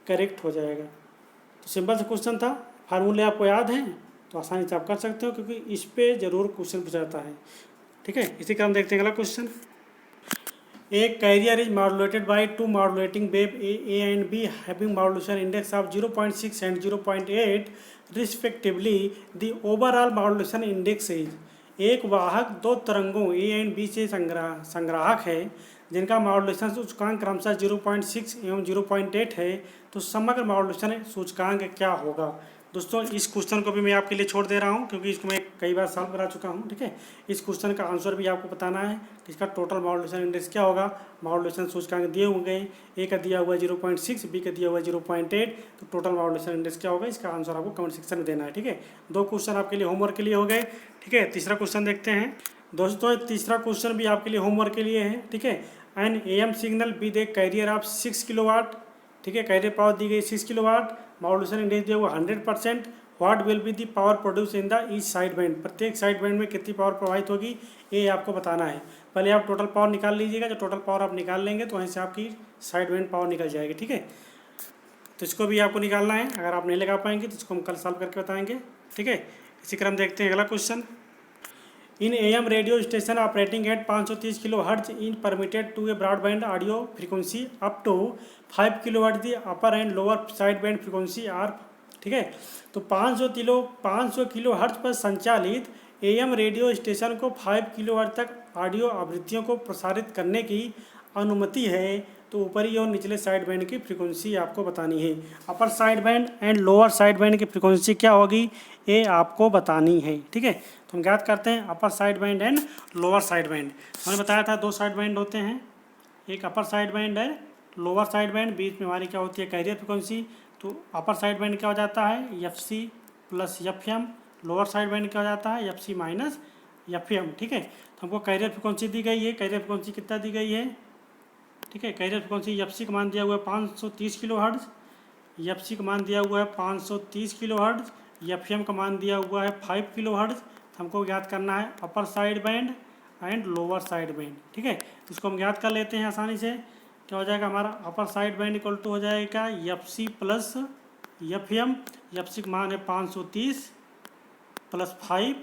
करेक्ट हो जाएगा। तो सिंपल सा क्वेश्चन था, फार्मूले आपको याद हैं तो आसानी से आप कर सकते हो, क्योंकि इस पे ज़रूर क्वेश्चन पूछा जाता है। ठीक है, इसी क्रम देखते हैं अगला क्वेश्चन। एक carrier is modulated by two modulating wave A and B having modulation index of 0.6 and 0.8 respectively. The overall modulation index is, एक वाहक दो तरंगों A and B से संग्राहक है जिनका मॉड्यूलेशन सूचकांक क्रमशः 0.6 एवं 0.8 है, तो समग्र मॉड्यूलेशन सूचकांक क्या होगा। दोस्तों इस क्वेश्चन को भी मैं आपके लिए छोड़ दे रहा हूं, क्योंकि इसको मैं कई बार सॉल्व करा चुका हूं। ठीक है, इस क्वेश्चन का आंसर भी आपको बताना है कि इसका टोटल मॉड्यूलेशन इंडेक्स क्या होगा। मॉड्यूलेशन सूचकांक दिए होंगे, ए का दिया हुआ 0.6, बी का दिया हुआ 0.8, तो टोटल मॉड्यूलेशन इंडेक्स क्या होगा, इसका आंसर आपको कमेंट सेक्शन में देना है। ठीक है, 2 क्वेश्चन आपके लिए होमवर्क के लिए हो गए। ठीक है, तीसरा क्वेश्चन देखते हैं दोस्तों। तीसरा क्वेश्चन भी आपके लिए होमवर्क के लिए है। ठीक है, an AM signal with a carrier of 6 kilowatt. ठीक है, कैरियर पावर दी गई 6 किलोवाट, मॉड्यूलेशन इंडेक्स दिया हुआ 100%। What will be the power produce in the each side band, प्रत्येक साइड बैंड में कितनी पावर प्रवाहित होगी, ये आपको बताना है। पहले आप टोटल पावर निकाल लीजिएगा, जो टोटल पावर आप निकाल लेंगे तो वहीं से आपकी साइड बैंड पावर निकल जाएगी। ठीक है, तो इसको भी आपको निकालना है। अगर आप नहीं लगा पाएंगे तो इसको हम कल सॉल्व करके बताएंगे। ठीक है, इसी क्रम देखते हैं अगला question. In AM radio station operating at 530 kilohertz in permitted to a broadband audio frequency up to 5 kilohertz the upper and lower side band frequency are. ठीक है, तो 500 किलोहर्ट्ज पर संचालित AM रेडियो स्टेशन को 5 किलोहर्ट्ज तक audio आवृत्तियों को प्रसारित करने की अनुमति है, तो ऊपरी और निचले साइड बैंड की फ्रीक्वेंसी आपको बतानी है। अपर side band and lower side band की फ्रीक्वेंसी क्या होगी, ये आपको बतानी है। ठीक है, तो हम ज्ञात करते हैं अपर side band and lower side band. हमने बताया था 2 साइड बैंड होते हैं, एक अपर साइड बैंड है, लोअर साइड बैंड, बीच में हमारी क्या होती है, कैरियर फ्रीक्वेंसी। तो अपर साइड बैंड क्या हो जाता है, FC plus FM, lower side band क्या हो जाता है, FC माइनस FM। ठीक है, तो हमको कैरियर फ्रीक्वेंसी दी गई है, कैरियर फ्रीक्वेंसी कितना दी गई है। ठीक है, कैरियर फ्रीक्वेंसी FC का मान दिया हुआ है 530 किलोहर्ट्ज, FC का मान दिया हुआ है 530 किलोहर्ट्ज, FM का मान दिया हुआ है 5 किलोहर्ट्ज। हमको ज्ञात करना है अपर side band and lower side band. ठीक है, इसको हम ज्ञात कर लेते हैं आसानी से। क्या हो जाएगा, हमारा upper side band equal to हो जाएगा FC प्लस FM। FC का मान है 530 प्लस 5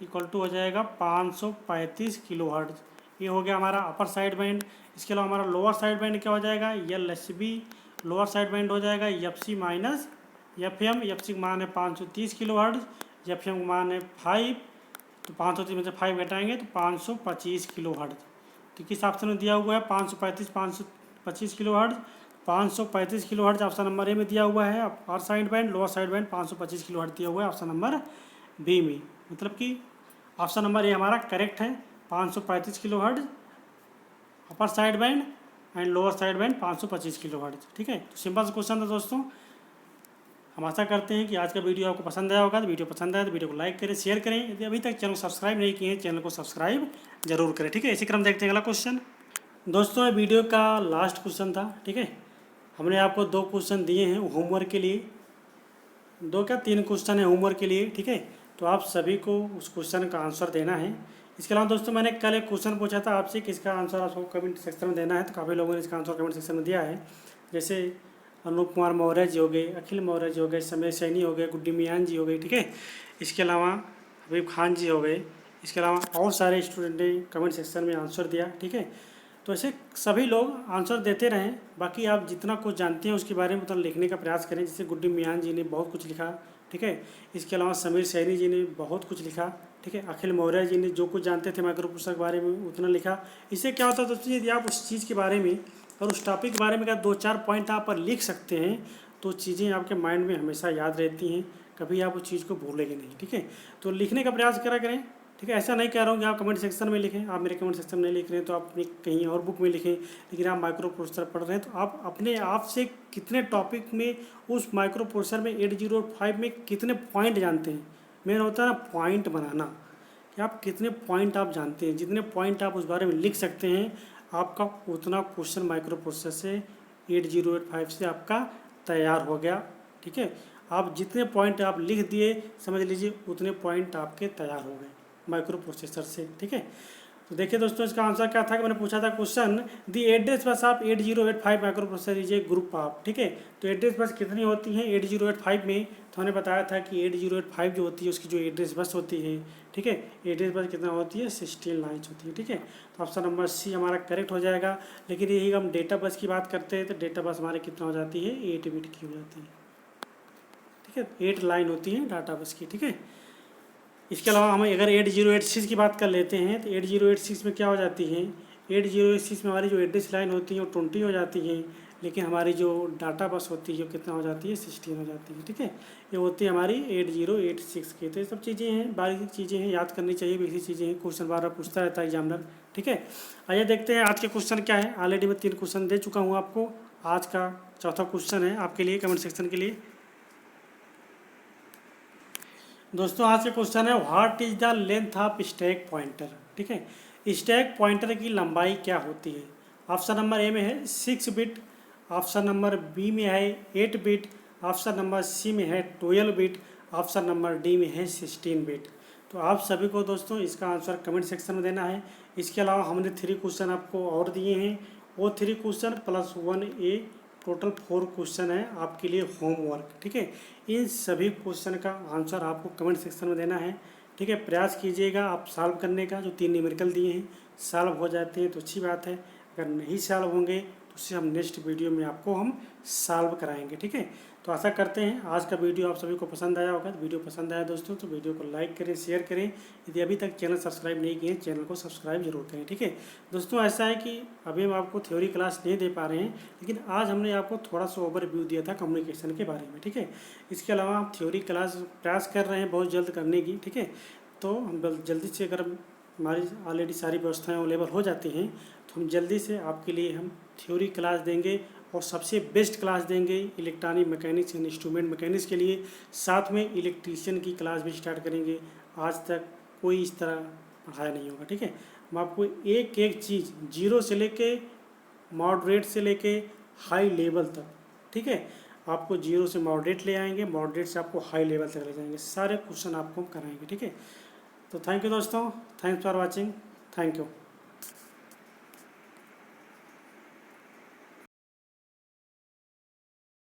इक्वल टू हो जाएगा 535 किलोहर्ट्ज। ये हो गया हमारा अपर साइड बैंड। इसके अलावा हमारा लोअर साइड बैंड क्या हो जाएगा, LSB, लोअर साइड बैंड हो जाएगा FC माइनस FM। FC का मान है 530 किलोहर्ट्ज, FM का मान है 5, तो 530 में से 5 घटाएंगे तो 525 किलोहर्ट्ज। तो किस ऑप्शन में दिया हुआ है, 525 kilohertz. 535 kilohertz option number A में दिया हुआ है अपर side band, lower side band 525 kilohertz दिया हुआ है ऑप्शन नंबर बी में। मतलब कि ऑप्शन नंबर ए हमारा करेक्ट है, 535 kilohertz upper side band and lower side band 525 kilohertz. ठीक है, तो सिंपल सा क्वेश्चन था दोस्तों। हम आशा करते हैं कि आज का वीडियो आपको पसंद आया होगा। तो वीडियो पसंद आया तो वीडियो को लाइक करें, शेयर करें। यदि अभी तक चैनल को सब्सक्राइब नहीं किए हैं, चैनल को सब्सक्राइब जरूर करें। ठीक है, इसी क्रम देखते हैं अगला क्वेश्चन। दोस्तों ये वीडियो का लास्ट क्वेश्चन था। ठीक है, हमने आपको 2 क्वेश्चन दिए हैं होमवर्क के लिए, 2 क्या 3 क्वेश्चन है होमवर्क के लिए। ठीक है, तो आप सभी को उस क्वेश्चन का आंसर देना है। इसके अलावा दोस्तों मैंने कल एक क्वेश्चन पूछा था आपसे कि इसका आंसर आपको कमेंट सेक्शन में देना है, तो काफ़ी लोगों ने इसका आंसर कमेंट सेक्शन में दिया है। जैसे अनूप कुमार मौर्य जी हो गए, अखिल मौर्य जी हो गए, समय सैनी हो गए, गुड्डी मियान जी हो गई। ठीक है, इसके अलावा हबीब खान जी हो गए। इसके अलावा और सारे स्टूडेंट ने कमेंट सेक्शन में आंसर दिया। ठीक है, तो ऐसे सभी लोग आंसर देते रहें। बाकी आप जितना कुछ जानते हैं उसके बारे में उतना लिखने का प्रयास करें। जैसे गुड्डी मियान जी ने बहुत कुछ लिखा। ठीक है, इसके अलावा समीर सैनी जी ने बहुत कुछ लिखा। ठीक है, अखिल मौर्य जी ने जो कुछ जानते थे माइक्रो प्रोसेसर के बारे में उतना लिखा। इससे क्या होता है दोस्तों, यदि आप उस चीज़ के बारे में और उस टॉपिक के बारे में अगर 2-4 पॉइंट आप लिख सकते हैं तो चीज़ें आपके माइंड में हमेशा याद रहती हैं, कभी आप उस चीज़ को भूलेंगे नहीं। ठीक है, तो लिखने का प्रयास करा करें। ठीक है, ऐसा नहीं कह रहा हूँ कि आप कमेंट सेक्शन में लिखें। आप मेरे कमेंट सेक्शन में नहीं लिख रहे हैं तो आप अपनी कहीं और बुक में लिखें, लेकिन आप माइक्रो प्रोसेसर पढ़ रहे हैं तो आप अपने आप से कितने टॉपिक में उस माइक्रो प्रोसेसर में 805 में कितने पॉइंट जानते हैं। मेरा होता है ना पॉइंट बनाना, कि आप कितने पॉइंट आप जानते हैं। जितने पॉइंट आप उस बारे में लिख सकते हैं आपका उतना क्वेश्चन माइक्रो प्रोसेसर से 8085 से आपका तैयार हो गया। ठीक है, आप जितने पॉइंट आप लिख दिए समझ लीजिए उतने पॉइंट आपके तैयार हो गए माइक्रो प्रोसेसर से। ठीक है, तो देखिए दोस्तों, इसका आंसर क्या था कि मैंने पूछा था question, the address bus of 8085 micro processor is a group of, ठीक है। तो एड्रेस बस कितनी होती है 8085 में, तो हमने बताया था कि 8085 जो होती है उसकी जो एड्रेस बस होती है, ठीक है, एड्रेस बस कितना होती है 16 लाइन्स होती है, ठीक है। तो ऑप्शन नंबर सी हमारा करेक्ट हो जाएगा। लेकिन यही हम डेटा बस की बात करते हैं तो डेटा बस हमारे कितना हो जाती है 8 बिट की हो जाती है, ठीक है, 8 लाइन होती है डाटा बस की, ठीक है। इसके अलावा हम अगर 8086 की बात कर लेते हैं तो 8086 में क्या हो जाती है, 8086 में हमारी जो एड्रेस लाइन होती है वो 20 हो जाती है, लेकिन हमारी जो डाटा बस होती है वो कितना हो जाती है 16 हो जाती है, ठीक है। ये होती है हमारी 8086 की। तो ये सब चीज़ें हैं, बारीक चीज़ें हैं, याद करनी चाहिए, बेसिक चीज़ें हैं, क्वेश्चन बार बार पूछता रहता है एग्जामिनर, ठीक है। आइए देखते हैं आज के क्वेश्चन क्या है। ऑलरेडी मैं 3 क्वेश्चन दे चुका हूँ आपको, आज का चौथा क्वेश्चन है आपके लिए कमेंट सेक्शन के लिए। दोस्तों आज का क्वेश्चन है, what is the length of stack pointer, ठीक है। स्टैक पॉइंटर की लंबाई क्या होती है। ऑप्शन नंबर ए में है 6 बिट, ऑप्शन नंबर बी में है 8 बिट, ऑप्शन नंबर सी में है 12 बिट, ऑप्शन नंबर डी में है 16 बिट। तो आप सभी को दोस्तों इसका आंसर कमेंट सेक्शन में देना है। इसके अलावा हमने 3 क्वेश्चन आपको और दिए हैं, वो 3 question plus 1A, total 4 question है आपके लिए होमवर्क, ठीक है। इन सभी क्वेश्चन का आंसर आपको कमेंट सेक्शन में देना है, ठीक है। प्रयास कीजिएगा आप सॉल्व करने का। जो 3 न्यूमेरिकल दिए हैं सॉल्व हो जाते हैं तो अच्छी बात है, अगर नहीं सॉल्व होंगे तो उससे हम नेक्स्ट वीडियो में आपको हम सॉल्व कराएंगे, ठीक है। तो आशा करते हैं आज का वीडियो आप सभी को पसंद आया होगा। तो वीडियो पसंद आया दोस्तों तो वीडियो को लाइक करें, शेयर करें। यदि अभी तक चैनल सब्सक्राइब नहीं किए चैनल को सब्सक्राइब जरूर करें, ठीक है। दोस्तों ऐसा है कि अभी हम आपको थ्योरी क्लास नहीं दे पा रहे हैं, लेकिन आज हमने आपको थोड़ा सा ओवरव्यू दिया था कम्युनिकेशन के बारे में, ठीक है। इसके अलावा आप थ्योरी क्लास प्रयास कर रहे हैं बहुत जल्द करने की, ठीक है। तो हम जल्दी से, अगर हमारी ऑलरेडी सारी व्यवस्थाएं अवेलेबल हो जाती हैं तो हम जल्दी से आपके लिए हम थ्योरी क्लास देंगे और सबसे बेस्ट क्लास देंगे electronic mechanics and instrument mechanics के लिए। साथ में इलेक्ट्रीशियन की क्लास भी स्टार्ट करेंगे। आज तक कोई इस तरह पढ़ाया नहीं होगा, ठीक है। हम आपको एक एक चीज़ जीरो से लेके मॉडरेट से लेके हाई लेवल तक, ठीक है, आपको जीरो से मॉडरेट ले आएंगे, मॉडरेट से आपको हाई लेवल तक ले जाएंगे, सारे क्वेश्चन आपको हम कराएंगे, ठीक है। तो थैंक यू दोस्तों, thanks for watching, thank you.